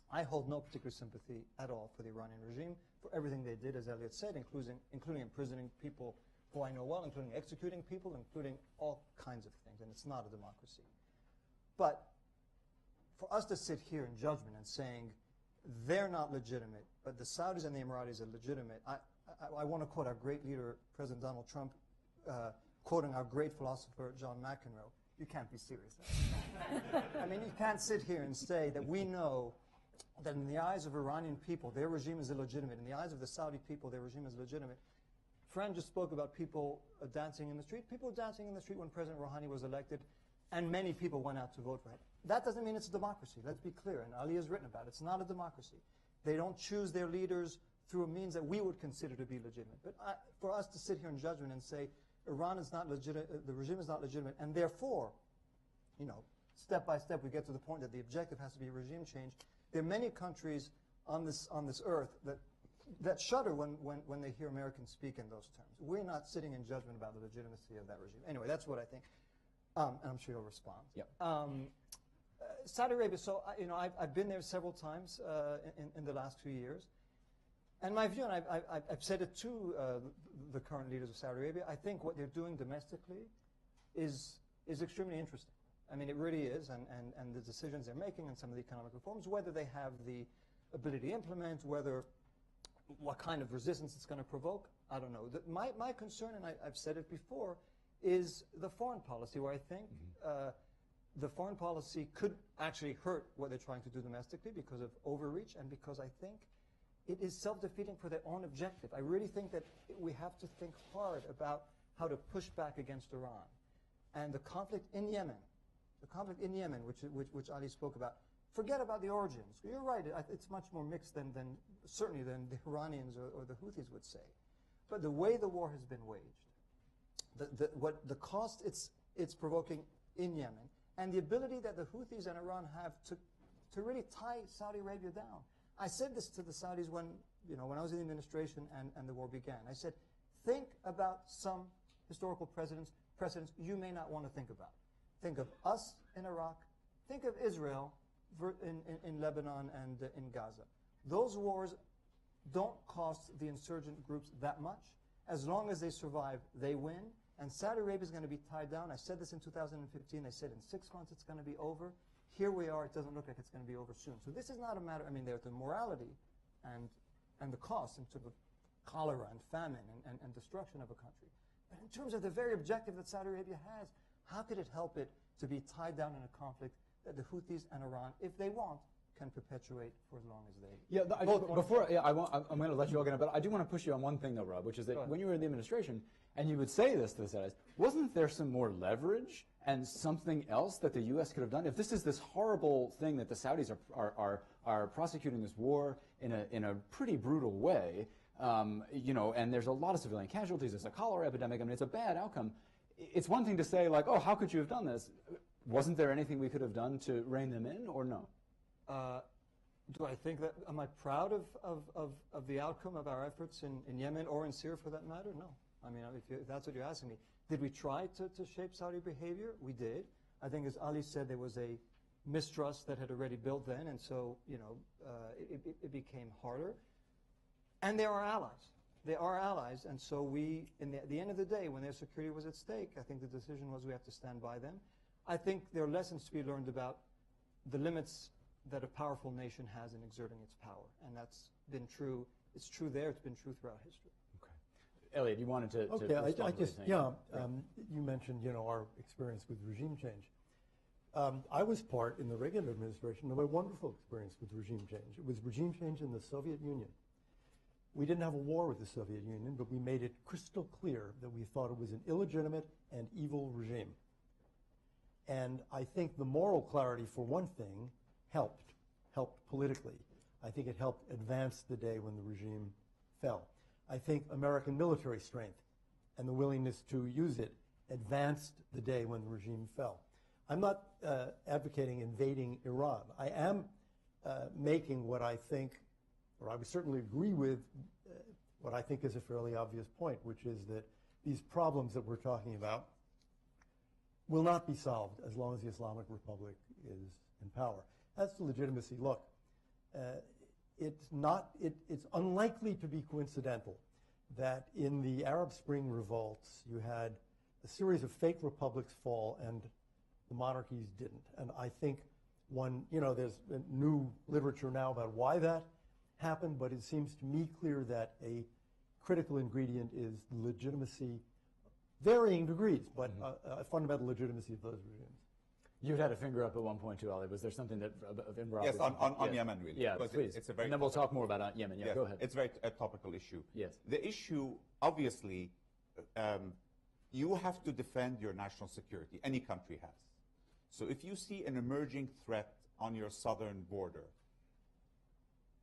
I hold no particular sympathy at all for the Iranian regime, for everything they did, as Elliot said, including imprisoning people who I know well, including executing people, including all kinds of things, and it's not a democracy. But for us to sit here in judgment and saying they're not legitimate, but the Saudis and the Emiratis are legitimate, I want to quote our great leader, President Donald Trump, quoting our great philosopher, John McEnroe. You can't be serious. I mean, you can't sit here and say that we know that in the eyes of Iranian people, their regime is illegitimate. In the eyes of the Saudi people, their regime is legitimate. Fran just spoke about people dancing in the street. People were dancing in the street when President Rouhani was elected, and many people went out to vote for him. That doesn't mean it's a democracy. Let's be clear, and Ali has written about it. It's not a democracy. They don't choose their leaders through a means that we would consider to be legitimate. But for us to sit here in judgment and say Iran is not legitimate, the regime is not legitimate, and therefore, you know, step by step we get to the point that the objective has to be regime change. There are many countries on this earth that shudder when they hear Americans speak in those terms. We're not sitting in judgment about the legitimacy of that regime. Anyway, that's what I think, and I'm sure you'll respond. Yep. Saudi Arabia. So you know, I've been there several times in the last 2 years, and my view, and I've said it to the current leaders of Saudi Arabia, I think what they're doing domestically is extremely interesting. I mean, it really is, and the decisions they're making and some of the economic reforms, whether they have the ability to implement, what kind of resistance it's going to provoke, I don't know. My concern, and I've said it before, is the foreign policy, where I think the foreign policy could actually hurt what they're trying to do domestically because of overreach, and because I think it is self-defeating for their own objective. I really think that we have to think hard about how to push back against Iran. And the conflict in Yemen, which Ali spoke about, forget about the origins. You're right, it's much more mixed certainly than the Iranians or the Houthis would say. But the way the war has been waged, what the cost it's provoking in Yemen, and the ability that the Houthis and Iran have to really tie Saudi Arabia down. I said this to the Saudis when I was in the administration and the war began. I said, think about some historical precedents you may not want to think about. Think of us in Iraq. Think of Israel in Lebanon and in Gaza. Those wars don't cost the insurgent groups that much. As long as they survive, they win. And Saudi Arabia is going to be tied down. I said this in 2015. I said in 6 months it's going to be over. Here we are. It doesn't look like it's going to be over soon. So this is not a matter, I mean, there's the morality and the cost in terms of cholera and famine and destruction of a country. But in terms of the very objective that Saudi Arabia has, how could it help it to be tied down in a conflict that the Houthis and Iran, if they want, can perpetuate for as long as they... Yeah, I'm going to let you all get in, but I do want to push you on one thing, though, Rob, which is that when you were in the administration, and you would say this to the Saudis, wasn't there some more leverage and something else that the U.S. could have done? If this is this horrible thing that the Saudis are prosecuting this war in a pretty brutal way, you know, and there's a lot of civilian casualties, there's a cholera epidemic, I mean, it's a bad outcome. It's one thing to say, like, oh, how could you have done this? Wasn't there anything we could have done to rein them in, or no? Do I think that, am I proud of the outcome of our efforts in Yemen or in Syria for that matter? No. I mean, if that's what you're asking me. Did we try to shape Saudi behavior? We did. I think, as Ali said, there was a mistrust that had already built then, and so, you know, it became harder. And they are allies. They are allies, and so we, at the end of the day, when their security was at stake, I think the decision was we have to stand by them. I think there are lessons to be learned about the limits that a powerful nation has in exerting its power, and that's been true. It's true there. It's been true throughout history. Okay, Elliot, you wanted to. Okay, I just you mentioned, you know, our experience with regime change. I was part in the Reagan administration of a wonderful experience with regime change. It was regime change in the Soviet Union. We didn't have a war with the Soviet Union, but we made it crystal clear that we thought it was an illegitimate and evil regime. And I think the moral clarity, for one thing, helped politically. I think it helped advance the day when the regime fell. I think American military strength and the willingness to use it advanced the day when the regime fell. I'm not advocating invading Iran. I am making what I think, or I would certainly agree with what I think is a fairly obvious point, which is that these problems that we're talking about will not be solved as long as the Islamic Republic is in power. That's the legitimacy. Look, it's unlikely to be coincidental that in the Arab Spring revolts you had a series of fake republics fall and the monarchies didn't. And I think there's new literature now about why that happened, but it seems to me clear that a critical ingredient is legitimacy, varying degrees, but a fundamental legitimacy of those regimes. You had a finger up at one point too, Ali. Was there something that Yes, on Yemen, really. Yeah, please. It's a very and then we'll talk more about Yemen. Yeah, yes, go ahead. It's a very topical issue. Yes. The issue, obviously, you have to defend your national security. Any country has. So if you see an emerging threat on your southern border,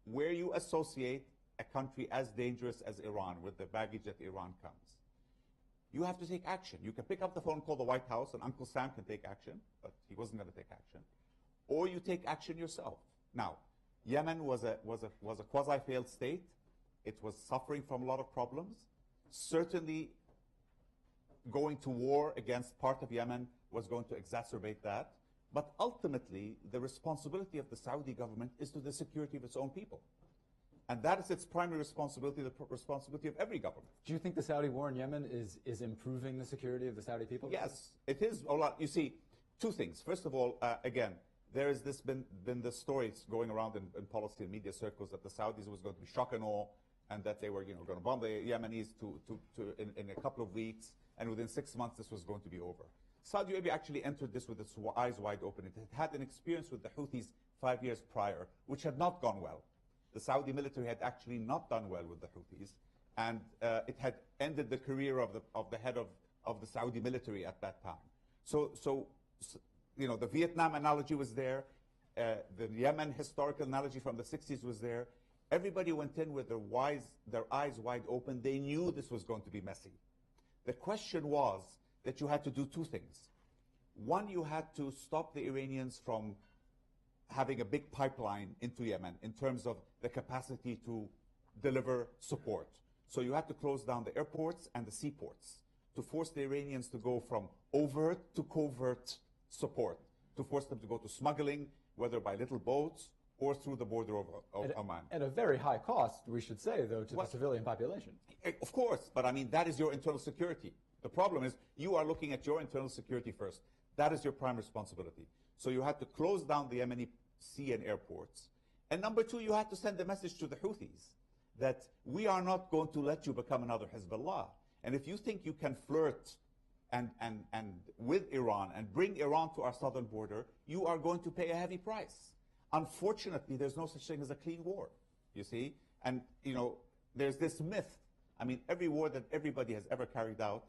where you associate a country as dangerous as Iran with the baggage that Iran comes, you have to take action. You can pick up the phone and call the White House, and Uncle Sam can take action, but he wasn't going to take action. Or you take action yourself. Now, Yemen was a quasi-failed state. It was suffering from a lot of problems. Certainly, going to war against part of Yemen was going to exacerbate that. But ultimately, the responsibility of the Saudi government is to the security of its own people. And that is its primary responsibility, the responsibility of every government. Do you think the Saudi war in Yemen is improving the security of the Saudi people? Yes, it is a lot. You see, two things. First of all, again, there has been the stories going around in policy and media circles that the Saudis was going to be shock and awe, and that they were going to bomb the Yemenis in a couple of weeks, and within 6 months this was going to be over. Saudi Arabia actually entered this with its eyes wide open. It had an experience with the Houthis 5 years prior, which had not gone well. The Saudi military had actually not done well with the Houthis, and it had ended the career of the head of the Saudi military at that time. So the Vietnam analogy was there, the Yemen historical analogy from the 60s was there. Everybody went in with their eyes wide open. They knew this was going to be messy. The question was that you had to do two things. One, you had to stop the Iranians from having a big pipeline into Yemen in terms of the capacity to deliver support. So you had to close down the airports and the seaports to force the Iranians to go from overt to covert support, to force them to go to smuggling, whether by little boats or through the border of Oman. At a very high cost, we should say, though, to the civilian population. Of course, but I mean, that is your internal security. The problem is you are looking at your internal security first. That is your prime responsibility. So you had to close down the Yemeni sea and airports. And number two, you had to send a message to the Houthis that we are not going to let you become another Hezbollah. And if you think you can flirt and with Iran and bring Iran to our southern border, you are going to pay a heavy price. Unfortunately, there's no such thing as a clean war, you see? And, you know, there's this myth. I mean, every war that everybody has ever carried out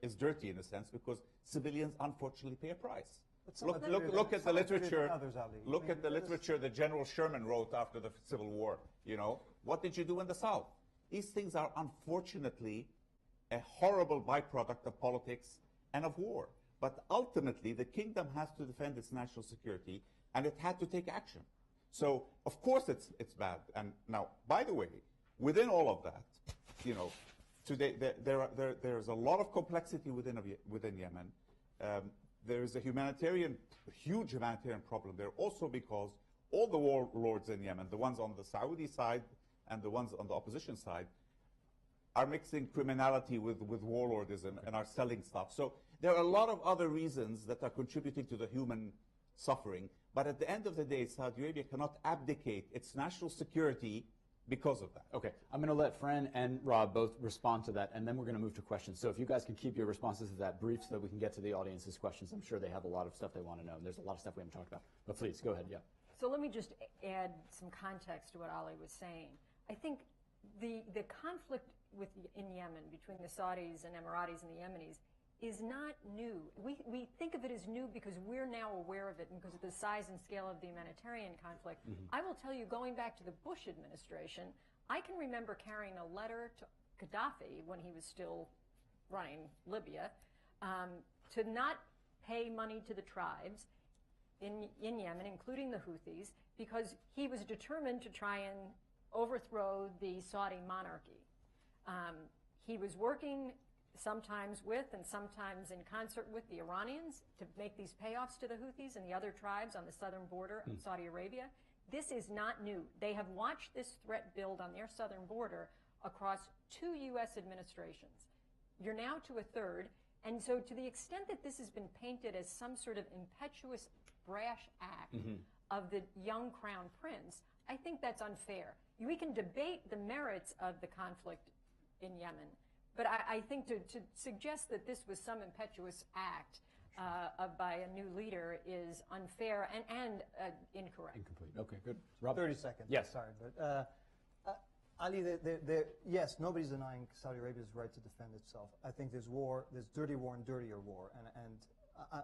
is dirty in a sense because civilians unfortunately pay a price. Look at the literature. Look at the literature that General Sherman wrote after the Civil War. You know, what did you do in the South? These things are unfortunately a horrible byproduct of politics and of war. But ultimately, the kingdom has to defend its national security, and it had to take action. So, of course, it's bad. And now, by the way, within all of that, you know, today there's a lot of complexity within Yemen. There is a huge humanitarian problem there, also because all the warlords in Yemen, the ones on the Saudi side and the ones on the opposition side, are mixing criminality with warlordism and are selling stuff. So there are a lot of other reasons that are contributing to the human suffering. But at the end of the day, Saudi Arabia cannot abdicate its national security because of that. Okay, I'm going to let Fran and Rob both respond to that, and then we're going to move to questions. So if you guys can keep your responses to that brief so that we can get to the audience's questions. I'm sure they have a lot of stuff they want to know. There's a lot of stuff we haven't talked about. But please, go ahead, yeah. So let me just add some context to what Ali was saying. I think the conflict in Yemen between the Saudis and Emiratis and the Yemenis is not new. We think of it as new because we're now aware of it and because of the size and scale of the humanitarian conflict. I will tell you, going back to the Bush administration, I can remember carrying a letter to Gaddafi when he was still running Libya to not pay money to the tribes in Yemen, including the Houthis, because he was determined to try and overthrow the Saudi monarchy. He was working sometimes with and sometimes in concert with the Iranians to make these payoffs to the Houthis and the other tribes on the southern border of Saudi Arabia. This is not new. They have watched this threat build on their southern border across 2 U.S. administrations. You're now to a third. And so to the extent that this has been painted as some sort of impetuous, brash act of the young crown prince, I think that's unfair. We can debate the merits of the conflict in Yemen, but I think to suggest that this was some impetuous act by a new leader is unfair and incorrect. Incomplete. Okay, good. Rob? 30 seconds. Yes. Sorry, but Ali, yes, nobody's denying Saudi Arabia's right to defend itself. I think there's war, there's dirty war and dirtier war, and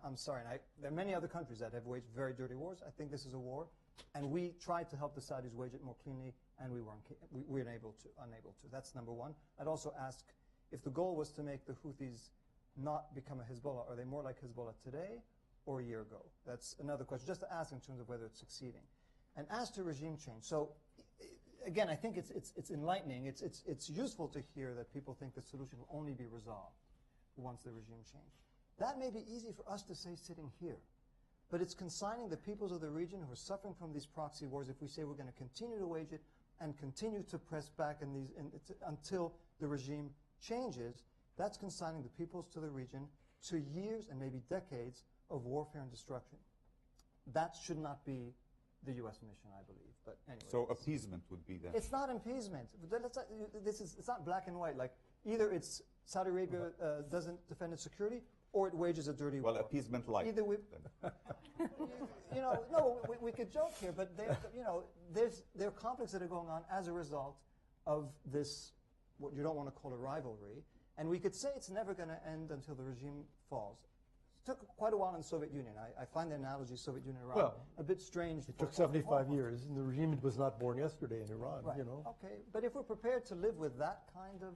I'm sorry, and there are many other countries that have waged very dirty wars. I think this is a war, and we tried to help the Saudis wage it more cleanly, and we were unable to. That's number one. I'd also ask, if the goal was to make the Houthis not become a Hezbollah, are they more like Hezbollah today or a year ago? That's another question, just to ask in terms of whether it's succeeding. And as to regime change, so again, I think it's enlightening. It's useful to hear that people think the solution will only be resolved once the regime change. That may be easy for us to say sitting here, but it's consigning the peoples of the region who are suffering from these proxy wars if we say we're going to continue to wage it and continue to press back until the regime changes. That's consigning the peoples to the region to years and maybe decades of warfare and destruction. That should not be the U.S. mission, I believe. But anyway, so appeasement would be then. It's not appeasement. It's not black and white. Like either it's Saudi Arabia doesn't defend its security, or it wages a dirty war. Well, appeasement light. Either we, we could joke here, but there are conflicts that are going on as a result of this, what you don't want to call a rivalry, and we could say it's never going to end until the regime falls. It took quite a while in the Soviet Union. I find the analogy Soviet Union Iran a bit strange. It took 75 years, and the regime was not born yesterday in Iran. Right. Okay, but if we're prepared to live with that kind of,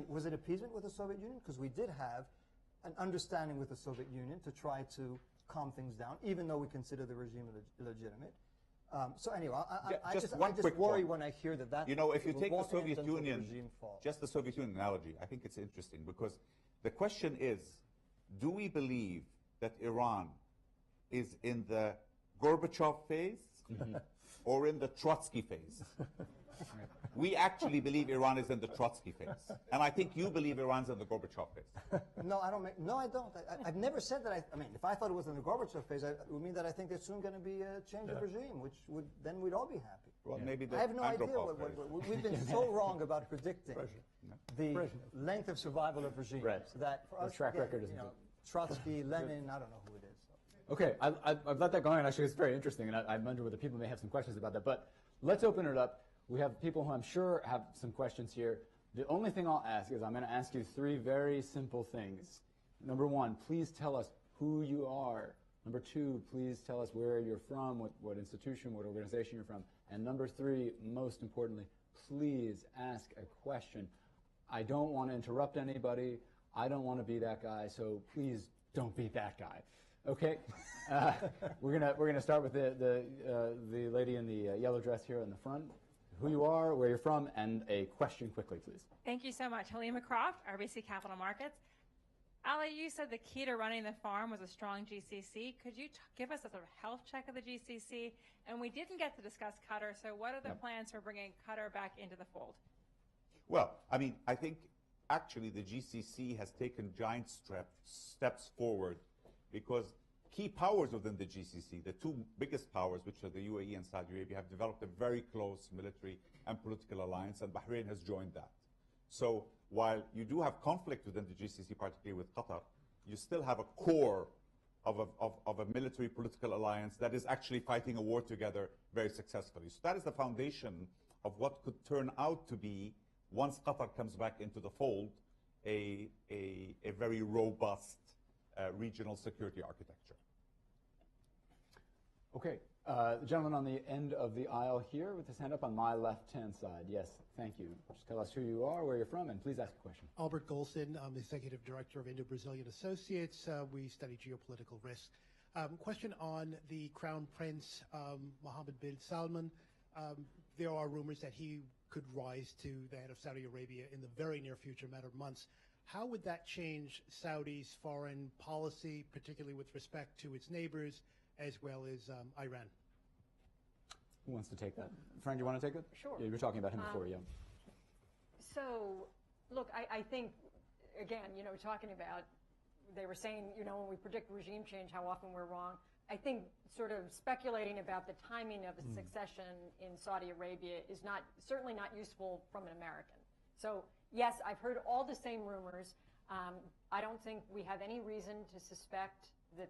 was it appeasement with the Soviet Union? Because we did have an understanding with the Soviet Union to try to calm things down, even though we consider the regime illegitimate. So anyway, I just worry when I hear that. If you take the Soviet Union, just the Soviet Union analogy, I think it's interesting because the question is, do we believe that Iran is in the Gorbachev phase or in the Trotsky phase? We actually believe Iran is in the Trotsky phase. And I think you believe Iran's in the Gorbachev phase. No, I don't. No, I don't. I've never said that. I mean, if I thought it was in the Gorbachev phase, it would mean that I think there's soon going to be a change of regime, which would then we'd all be happy. Well, maybe I have no idea. Andropov We've been so wrong about predicting the length of survival of regimes. Right. That for us, track record is Trotsky, Lenin, I don't know who it is. So. Okay, I've let that go on. Actually, it's very interesting, and I wonder whether people may have some questions about that. But let's open it up. We have people who I'm sure have some questions here. The only thing I'll ask is I'm going to ask you three very simple things. Number one, please tell us who you are. Number two, please tell us where you're from, what institution, what organization you're from. And number three, most importantly, please ask a question. I don't want to interrupt anybody. I don't want to be that guy, so please don't be that guy. Okay, we're gonna start with the lady in the yellow dress here in the front. Who you are, where you're from, and a question quickly, please. Thank you so much. Halima Croft, RBC Capital Markets. Ali, you said the key to running the farm was a strong GCC. Could you give us a sort of health check of the GCC? And we didn't get to discuss Qatar, so what are the plans for bringing Qatar back into the fold? Well, I mean, I think actually the GCC has taken giant steps forward because key powers within the GCC, the two biggest powers, which are the UAE and Saudi Arabia, have developed a very close military and political alliance, and Bahrain has joined that. So while you do have conflict within the GCC, particularly with Qatar, you still have a core of a military political alliance that is actually fighting a war together very successfully. So that is the foundation of what could turn out to be, once Qatar comes back into the fold, a very robust regional security architecture. Okay, the gentleman on the end of the aisle here with his hand up on my left-hand side. Yes, thank you. Just tell us who you are, where you're from, and please ask a question. Albert Golson, I'm Executive Director of Indo-Brazilian Associates. We study geopolitical risk. Question on the Crown Prince Mohammed bin Salman. There are rumors that he could rise to the head of Saudi Arabia in the very near future, matter of months. How would that change Saudi's foreign policy, particularly with respect to its neighbors, as well as Iran? Who wants to take that? Friend, you want to take it? Sure. Yeah, you were talking about him before, yeah. So, look, I think, again, talking about, they were saying, when we predict regime change, how often we're wrong. I think sort of speculating about the timing of a succession in Saudi Arabia is certainly not useful from an American. So, yes, I've heard all the same rumors. I don't think we have any reason to suspect that,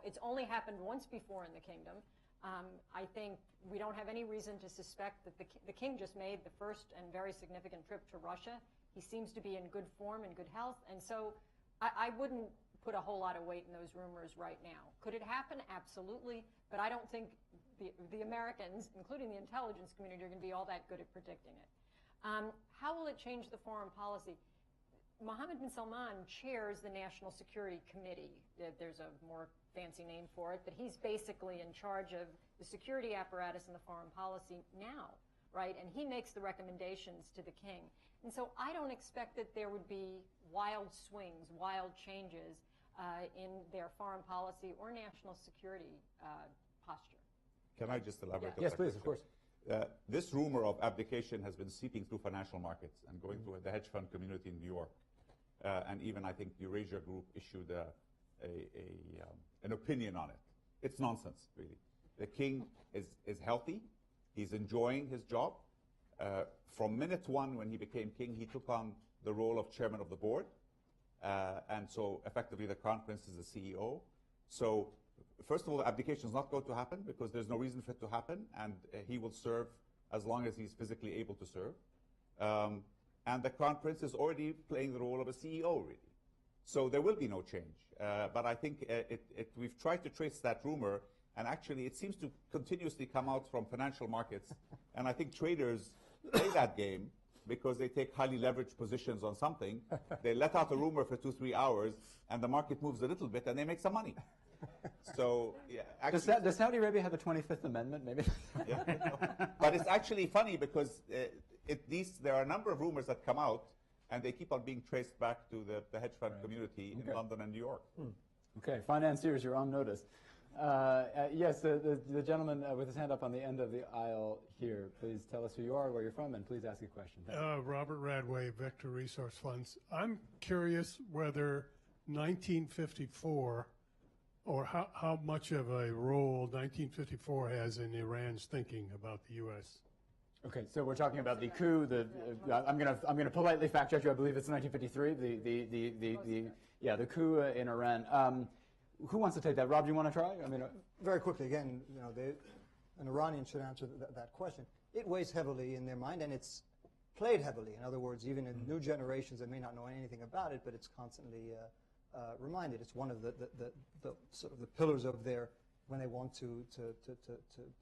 it's only happened once before in the kingdom. I think we don't have any reason to suspect that the king just made the first and very significant trip to Russia. He seems to be in good form and good health, and so I wouldn't put a whole lot of weight in those rumors right now. Could it happen? Absolutely, but I don't think the Americans, including the intelligence community, are going to be all that good at predicting it. How will it change the foreign policy? Mohammed bin Salman chairs the National Security Committee. There's a more fancy name for it, but he's basically in charge of the security apparatus and the foreign policy now, right? And he makes the recommendations to the king. And so I don't expect that there would be wild swings, wild changes in their foreign policy or national security posture. Can I just elaborate? Yes, please, of course. This rumor of abdication has been seeping through financial markets and going through the hedge fund community in New York. And even, I think, the Eurasia Group issued an opinion on it. It's nonsense, really. The king is healthy. He's enjoying his job. From minute one when he became king, he took on the role of chairman of the board. And so, effectively, the Crown Prince is the CEO. So, first of all, the abdication is not going to happen because there's no reason for it to happen, and he will serve as long as he's physically able to serve. And the Crown Prince is already playing the role of a CEO, really. So there will be no change. But I think we've tried to trace that rumor, and actually it seems to continuously come out from financial markets. And I think traders play that game because they take highly leveraged positions on something. They let out a rumor for 2-3 hours, and the market moves a little bit, and they make some money. So, yeah, actually, does Saudi Arabia have a 25th Amendment, maybe? Yeah, but it's actually funny because there are a number of rumors that come out, and they keep on being traced back to the hedge fund community in London and New York. Okay, financiers, you're on notice. Yes, the gentleman with his hand up on the end of the aisle here. Please tell us who you are, where you're from, and please ask a question. Robert Radway, Vector Resource Funds. I'm curious whether 1954, or how much of a role 1954 has in Iran's thinking about the U.S. Okay, so we're talking about the coup. I'm gonna politely fact check you. I believe it's 1953. The coup in Iran. Who wants to take that? Rob, do you want to try? I mean, very quickly, again, an Iranian should answer that question. It weighs heavily in their mind, and it's played heavily. In other words, even in new generations that may not know anything about it, but it's constantly reminded. It's one of the sort of the pillars of their, when they want to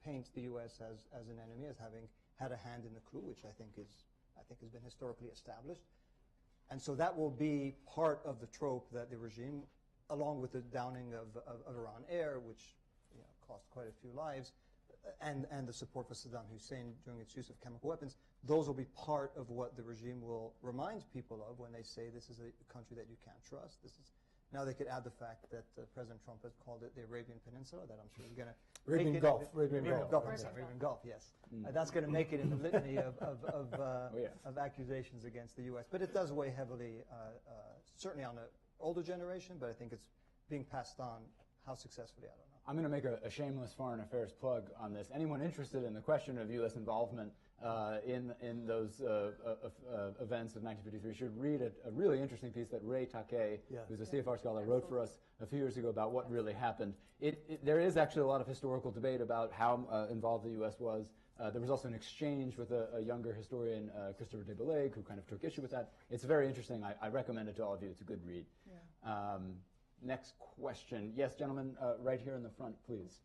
paint the U.S. as an enemy, as having had a hand in the coup, which I think has been historically established. And so that will be part of the trope that the regime, along with the downing of Iran Air, which cost quite a few lives, and the support for Saddam Hussein during its use of chemical weapons, those will be part of what the regime will remind people of when they say this is a country that you can't trust. Now they could add the fact that President Trump has called it the Arabian Peninsula, that I'm sure is going to Arabian Gulf. Arabian Gulf, yes. That's going to make it in the litany of accusations against the U.S. But it does weigh heavily, certainly on the older generation, but I think it's being passed on. How successfully, I don't know. I'm going to make a shameless foreign affairs plug on this. Anyone interested in the question of U.S. involvement in those events of 1953 should read a really interesting piece that Ray Takei, who's a CFR scholar, wrote for us a few years ago about what really happened. There is actually a lot of historical debate about how involved the U.S. was. There was also an exchange with a younger historian, Christopher de Bellaigue, who kind of took issue with that. It's very interesting. I recommend it to all of you. It's a good read. Yeah. Next question. Yes, gentlemen, right here in the front, please.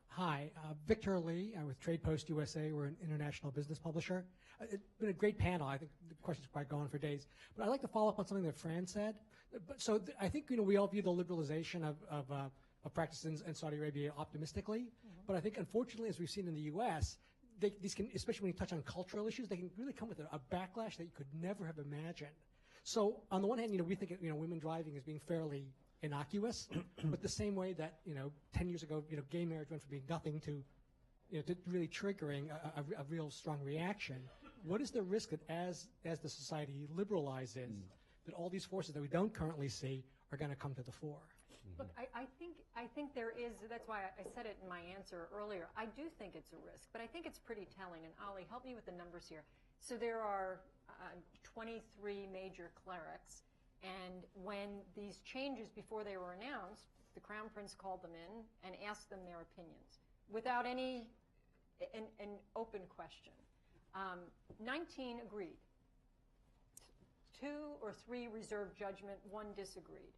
Hi, Victor Lee with Trade Post USA. We're an international business publisher. It's been a great panel. I think the question's quite going for days. But I'd like to follow up on something that Fran said. I think we all view the liberalization of practices in Saudi Arabia optimistically. But I think, unfortunately, as we've seen in the U.S., these can, especially when you touch on cultural issues, they can really come with a backlash that you could never have imagined. So on the one hand, we think women driving as being fairly innocuous, but the same way that 10 years ago, gay marriage went from being nothing to really triggering a real strong reaction. What is the risk that as the society liberalizes, that all these forces that we don't currently see are going to come to the fore? Look, I think there is. That's why I said it in my answer earlier. I do think it's a risk, but I think it's pretty telling. And Ali, help me with the numbers here. So there are 23 major clerics, and when these changes, before they were announced, the Crown Prince called them in and asked them their opinions without an open question. 19 agreed. 2 or 3 reserved judgment, 1 disagreed.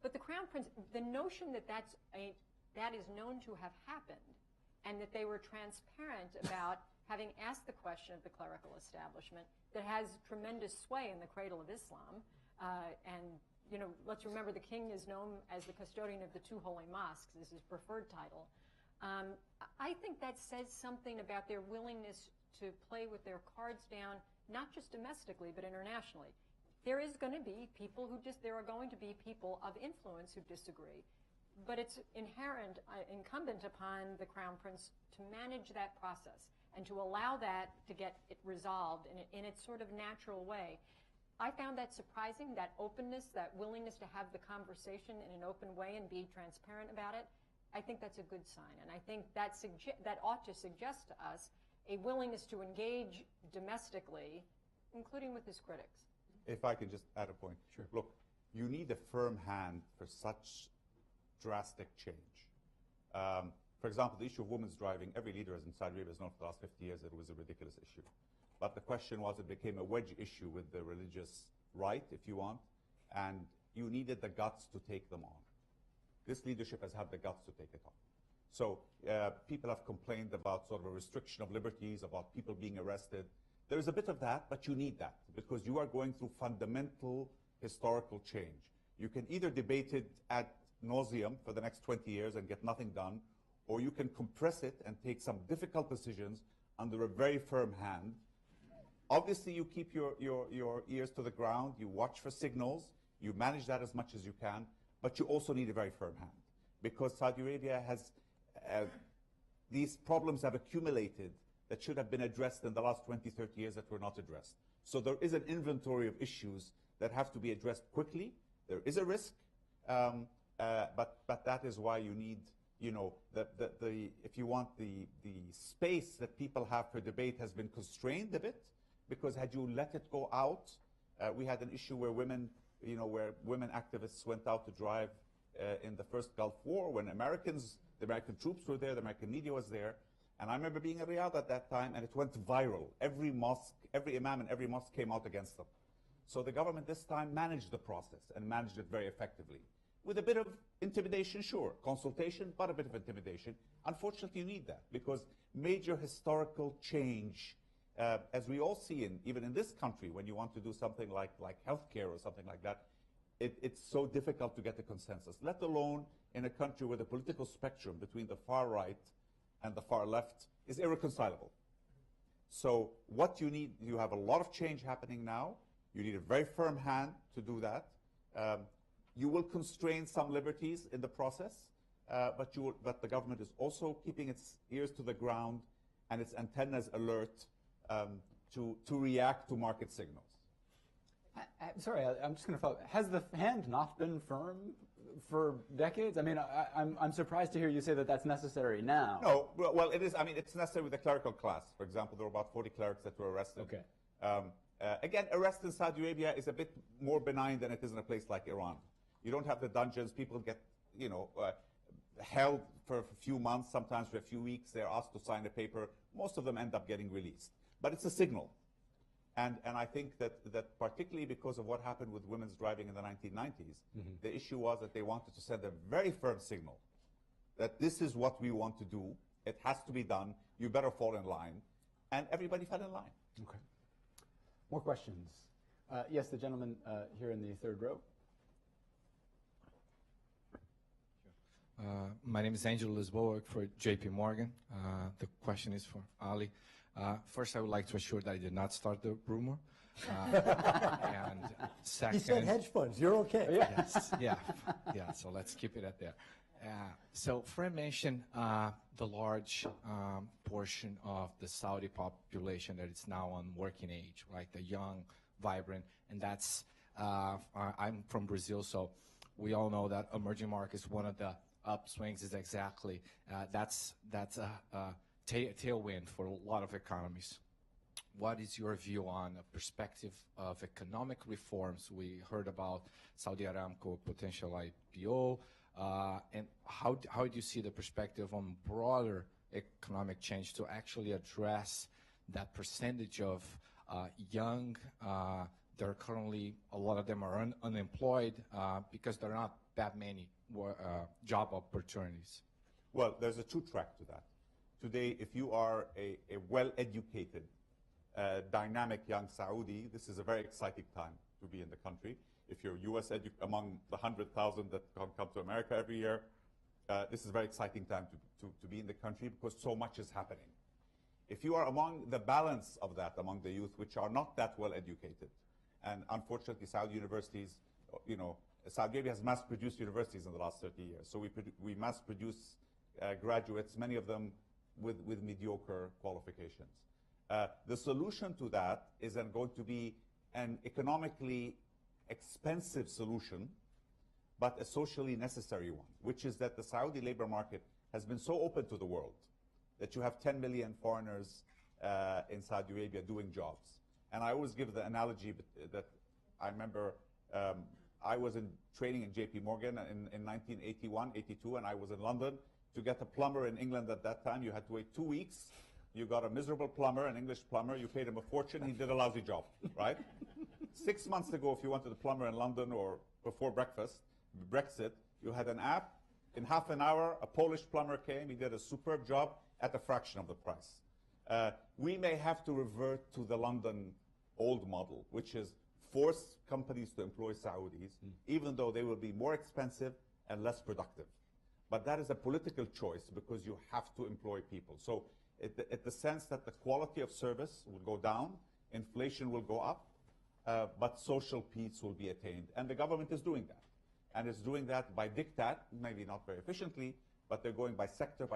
But the Crown Prince, the notion that that is known to have happened, and that they were transparent about having asked the question of the clerical establishment that has tremendous sway in the cradle of Islam. Let's remember the king is known as the custodian of the 2 holy mosques. This is his preferred title. I think that says something about their willingness to play with their cards down, not just domestically, but internationally. There are going to be people of influence who disagree, but it's incumbent upon the Crown Prince to manage that process and to allow that to get it resolved in its sort of natural way. I found that surprising, that openness, that willingness to have the conversation in an open way and be transparent about it. I think that's a good sign, and I think that ought to suggest to us a willingness to engage domestically, including with his critics. If I can just add a point. Sure. Look, you need a firm hand for such drastic change. For example, the issue of women's driving, every leader in Saudi Arabia has known for the last 50 years that it was a ridiculous issue. But the question was, it became a wedge issue with the religious right, if you want, and you needed the guts to take them on. This leadership has had the guts to take it on. So people have complained about sort of a restriction of liberties, about people being arrested. There is a bit of that, but you need that because you are going through fundamental historical change. You can either debate it ad nauseum for the next 20 years and get nothing done, or you can compress it and take some difficult decisions under a very firm hand. Obviously, you keep your ears to the ground, you watch for signals, you manage that as much as you can, but you also need a very firm hand, because Saudi Arabia has, these problems have accumulated that should have been addressed in the last 20, 30 years that were not addressed. So there is an inventory of issues that have to be addressed quickly. There is a risk, but that is why you need, you know, if you want the space that people have for debate has been constrained a bit, because had you let it go out, we had an issue where women, you know, where women activists went out to drive in the first Gulf War when the American troops were there, the American media was there. And I remember being in Riyadh at that time, and it went viral. Every mosque, every imam in every mosque came out against them. So the government this time managed the process and managed it very effectively. With a bit of intimidation, sure, consultation, but a bit of intimidation. Unfortunately, you need that, because major historical change, as we all see even in this country, when you want to do something like healthcare or something like that, it's so difficult to get a consensus, let alone in a country where the political spectrum between the far right and the far left is irreconcilable. So what you need, you have a lot of change happening now. You need a very firm hand to do that. You will constrain some liberties in the process, but the government is also keeping its ears to the ground and its antennas alert to react to market signals. Sorry, I'm just going to follow. Has the hand not been firm for decades? I mean, I'm surprised to hear you say that that's necessary now. No, well, it is. I mean, it's necessary with the clerical class. For example, there were about 40 clerics that were arrested. Okay. Again, arrest in Saudi Arabia is a bit more benign than it is in a place like Iran. You don't have the dungeons. People get, you know, held for a few months, sometimes for a few weeks. They're asked to sign a paper. Most of them end up getting released. But it's a signal. And I think that particularly because of what happened with women's driving in the 1990s, the issue was that they wanted to send a very firm signal that this is what we want to do. It has to be done. You better fall in line. And everybody fell in line. Okay. More questions? Yes, the gentleman here in the third row. My name is Angelo Lisboa, I work for JP Morgan. The question is for Ali. First, I would like to assure that I did not start the rumor. And second, He said hedge funds. You're okay. Yes, yeah. So let's keep it at there. So Fred mentioned the large portion of the Saudi population that is now on working age, right? The young, vibrant, and that's. I'm from Brazil, so we all know that emerging markets, one of the upswings is exactly that's a tailwind for a lot of economies. What is your view on a perspective of economic reforms? We heard about Saudi Aramco potential IPO, and how do you see the perspective on broader economic change to actually address that percentage of young, there are currently, a lot of them are unemployed because there are not that many job opportunities? Well, there's a two-track to that. Today, if you are a well-educated, dynamic young Saudi, this is a very exciting time to be in the country. If you're U.S. among the 100,000 that come to America every year, this is a very exciting time to be in the country because so much is happening. If you are among the balance of that, among the youth, which are not that well educated, and unfortunately Saudi universities, you know, Saudi Arabia has mass-produced universities in the last 30 years. So we mass-produce graduates, many of them with mediocre qualifications. The solution to that is then going to be an economically expensive solution, but a socially necessary one, which is that the Saudi labor market has been so open to the world that you have 10 million foreigners in Saudi Arabia doing jobs. And I always give the analogy that I remember I was in training in JP Morgan in 1981, 82, and I was in London. To get a plumber in England at that time, you had to wait 2 weeks. You got a miserable plumber, an English plumber. You paid him a fortune. He did a lousy job, right? 6 months ago, if you wanted a plumber in London or before Brexit, you had an app. In half an hour, a Polish plumber came. He did a superb job at a fraction of the price. We may have to revert to the London old model, which is force companies to employ Saudis, even though they will be more expensive and less productive. But that is a political choice because you have to employ people. So it the sense that the quality of service will go down, inflation will go up, but social peace will be attained. And the government is doing that. and it's doing that by diktat, maybe not very efficiently, but they're going by sector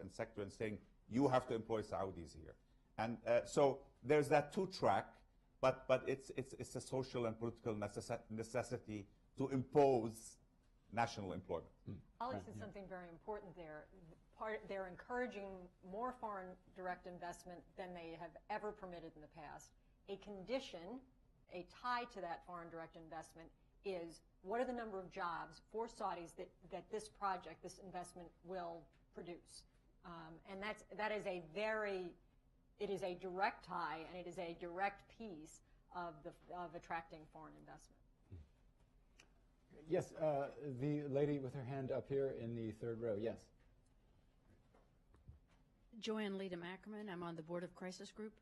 and saying, you have to employ Saudis here. And so there's that two-track, but it's a social and political necessity to impose national employment. Ali said something very important there. They're encouraging more foreign direct investment than they have ever permitted in the past. A condition, a tie to that foreign direct investment is what are the number of jobs for Saudis that this project, this investment will produce. And that is a it is a direct tie and it is a direct piece of attracting foreign investment. Yes, the lady with her hand up here in the third row, yes. Joanne Leadham Ackerman, I'm on the board of Crisis Group.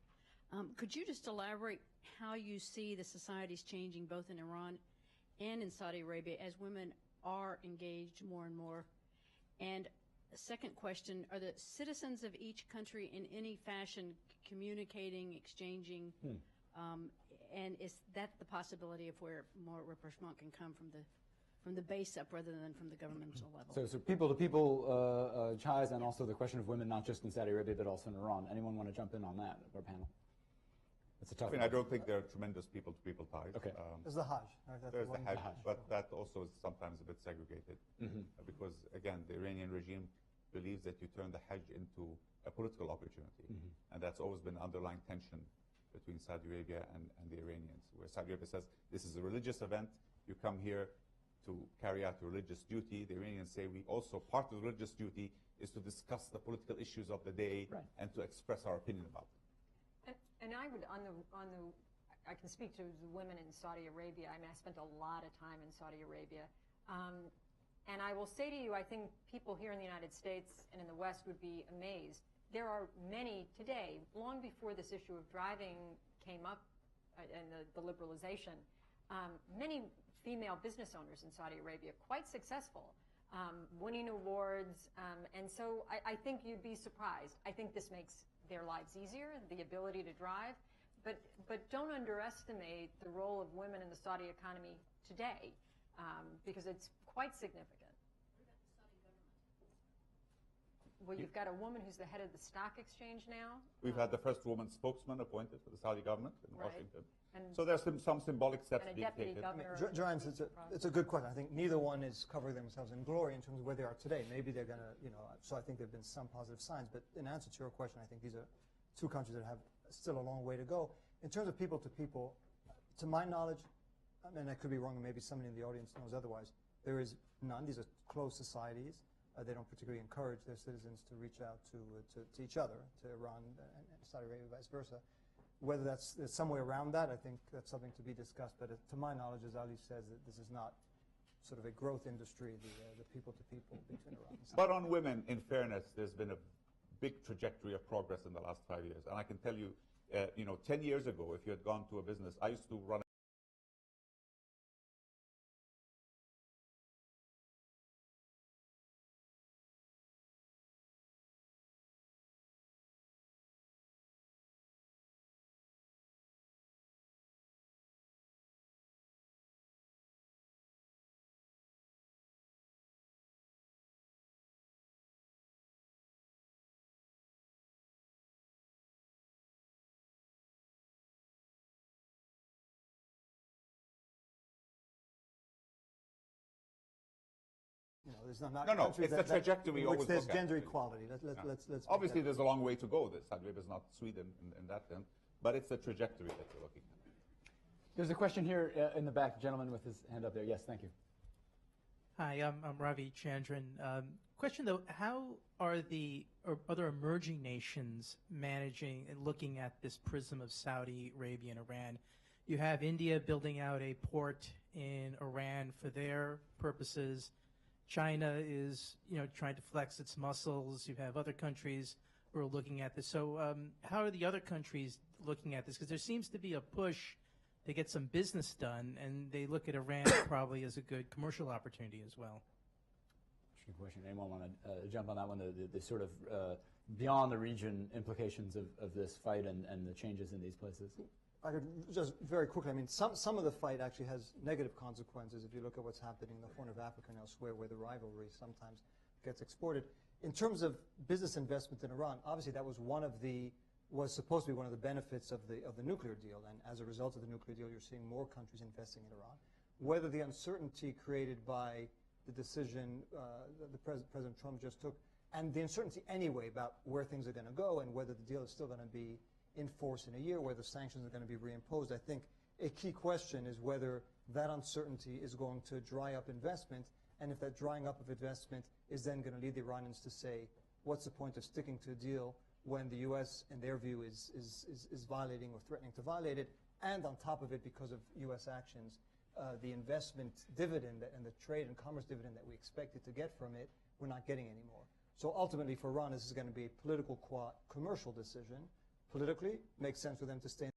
Could you just elaborate how you see the societies changing both in Iran and in Saudi Arabia as women are engaged more and more? And a second question, are the citizens of each country in any fashion communicating, exchanging, and is that the possibility of where more rapprochement can come from the base up rather than from the governmental level? So people-to-people ties, and also the question of women, not just in Saudi Arabia, but also in Iran. Anyone want to jump in on that, our panel? It's a tough one. I don't think there are tremendous people-to-people ties. Okay. There's the Hajj. Right? That's There's the Hajj, but sure. that also is sometimes a bit segregated because, again, the Iranian regime believes that you turn the Hajj into a political opportunity, and that's always been underlying tension between Saudi Arabia and the Iranians, where Saudi Arabia says, this is a religious event, you come here to carry out your religious duty. The Iranians say, we also, part of the religious duty is to discuss the political issues of the day and to express our opinion about them. And I would, I can speak to the women in Saudi Arabia. I mean, I spent a lot of time in Saudi Arabia. And I will say to you, I think people here in the United States and in the West would be amazed. There are many today, long before this issue of driving came up and the liberalization, many female business owners in Saudi Arabia, quite successful, winning awards. And so I think you'd be surprised. I think this makes their lives easier, the ability to drive. But don't underestimate the role of women in the Saudi economy today, because it's quite significant. Well, you've got a woman who's the head of the stock exchange now. We've had the first woman spokesman appointed for the Saudi government in Right. Washington. And So there's some symbolic steps and a being deputy taken. governor. Joanne, it's a good question. I think neither one is covering themselves in glory in terms of where they are today. Maybe they're going to, so I think there have been some positive signs. But in answer to your question, I think these are two countries that have still a long way to go. In terms of people to people, to my knowledge, and I could be wrong, and maybe somebody in the audience knows otherwise, there is none. These are closed societies. They don't particularly encourage their citizens to reach out to each other, to Iran and Saudi Arabia, vice versa. Whether there's some way around that, I think that's something to be discussed. But to my knowledge, as Ali says, that this is not sort of a growth industry, the people-to-people between Iran and Saudi But on women, in fairness, there's been a big trajectory of progress in the last 5 years. And I can tell you, 10 years ago, if you had gone to a business, I used to run There's not No, countries it's the trajectory we in which always there's look at. gender equality. Let's Obviously, there's a long way to go. Saudi Arabia is not Sweden in that sense, but it's the trajectory that we're looking at. There's a question here in the back, gentleman with his hand up there. Yes, thank you. Hi, I'm Ravi Chandran. Question though, how are the other emerging nations managing and looking at this prism of Saudi Arabia and Iran? You have India building out a port in Iran for their purposes. China is, trying to flex its muscles. You have other countries who are looking at this. So how are the other countries looking at this? Because there seems to be a push to get some business done, and they look at Iran probably as a good commercial opportunity as well. Interesting question. Anyone want to jump on that one? The sort of beyond the region implications of this fight and the changes in these places? I could just very quickly, I mean, some of the fight actually has negative consequences if you look at what's happening in the Horn of Africa and elsewhere, where the rivalry sometimes gets exported. In terms of business investment in Iran, obviously that was was supposed to be one of the benefits of the nuclear deal, and as a result of the nuclear deal, you're seeing more countries investing in Iran. Whether the uncertainty created by the decision President Trump just took, and the uncertainty anyway about where things are going to go and whether the deal is still going to be in force in a year, whether sanctions are going to be reimposed, I think a key question is whether that uncertainty is going to dry up investment, and if that drying up of investment is then going to lead the Iranians to say, what's the point of sticking to a deal when the U.S., in their view, is violating or threatening to violate it, and on top of it, because of U.S. actions, the investment dividend and the trade and commerce dividend that we expected to get from it, we're not getting anymore. So ultimately for Iran, this is going to be a political commercial decision. Politically, it makes sense for them to stay.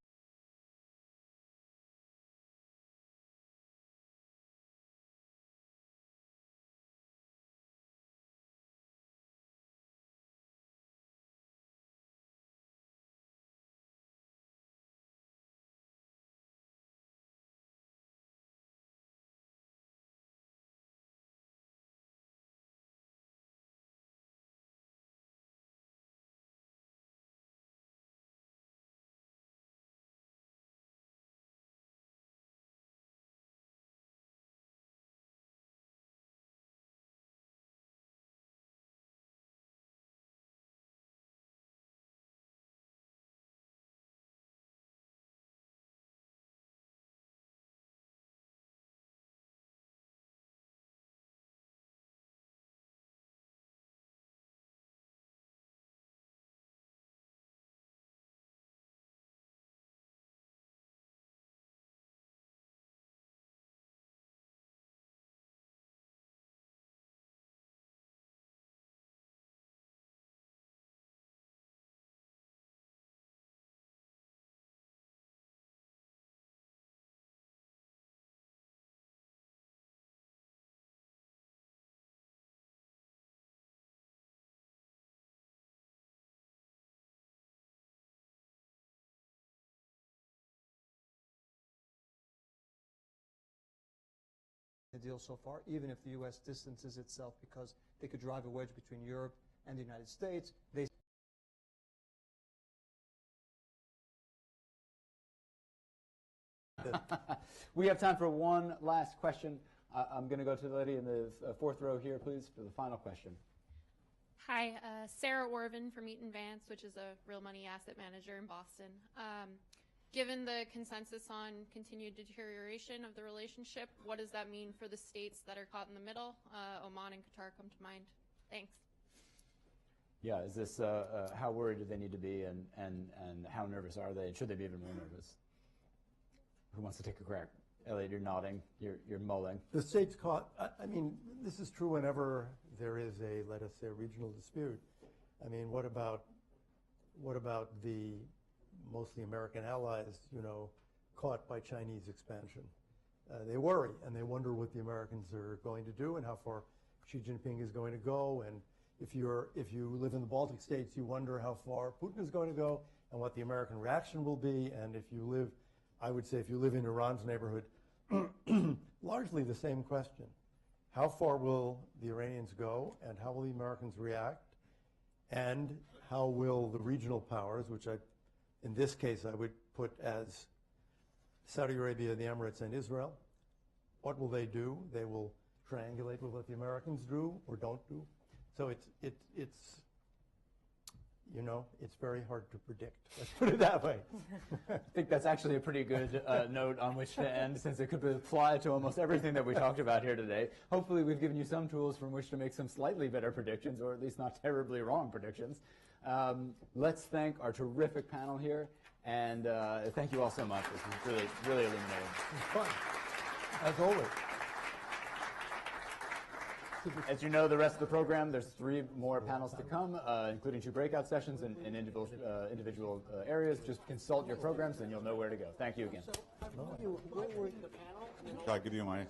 The deal so far, even if the U.S. distances itself because they could drive a wedge between Europe and the United States. We have time for one last question. I'm going to go to the lady in the fourth row here, please, for the final question. Hi, Sarah Orvin from Eaton Vance, which is a real money asset manager in Boston. Given the consensus on continued deterioration of the relationship, what does that mean for the states that are caught in the middle? Oman and Qatar come to mind. Thanks. Yeah, is this how worried do they need to be, and how nervous are they? Should they be even more nervous? Who wants to take a crack? Elliot, you're nodding. You're mulling. The states caught. I mean, this is true whenever there is a, let us say, a regional dispute. I mean, what about the mostly American allies, caught by Chinese expansion? They worry, and they wonder what the Americans are going to do and how far Xi Jinping is going to go. And if you live in the Baltic states, you wonder how far Putin is going to go and what the American reaction will be. And if you live, I would say, if you live in Iran's neighborhood, largely the same question. How far will the Iranians go, and how will the Americans react? And how will the regional powers, which in this case I would put as Saudi Arabia, the Emirates, and Israel, what will they do? They will triangulate with what the Americans do or don't do. So it's very hard to predict. Let's put it that way. I think that's actually a pretty good note on which to end, since it could apply to almost everything that we talked about here today. Hopefully we've given you some tools from which to make some slightly better predictions, or at least not terribly wrong predictions. Let's thank our terrific panel here, and thank you all so much. This was really, really illuminating. It was fun, as always. As you know, the rest of the program, there's 3 more panels to come, including 2 breakout sessions in individual areas. Just consult your programs and you'll know where to go. Thank you again. I'll give you my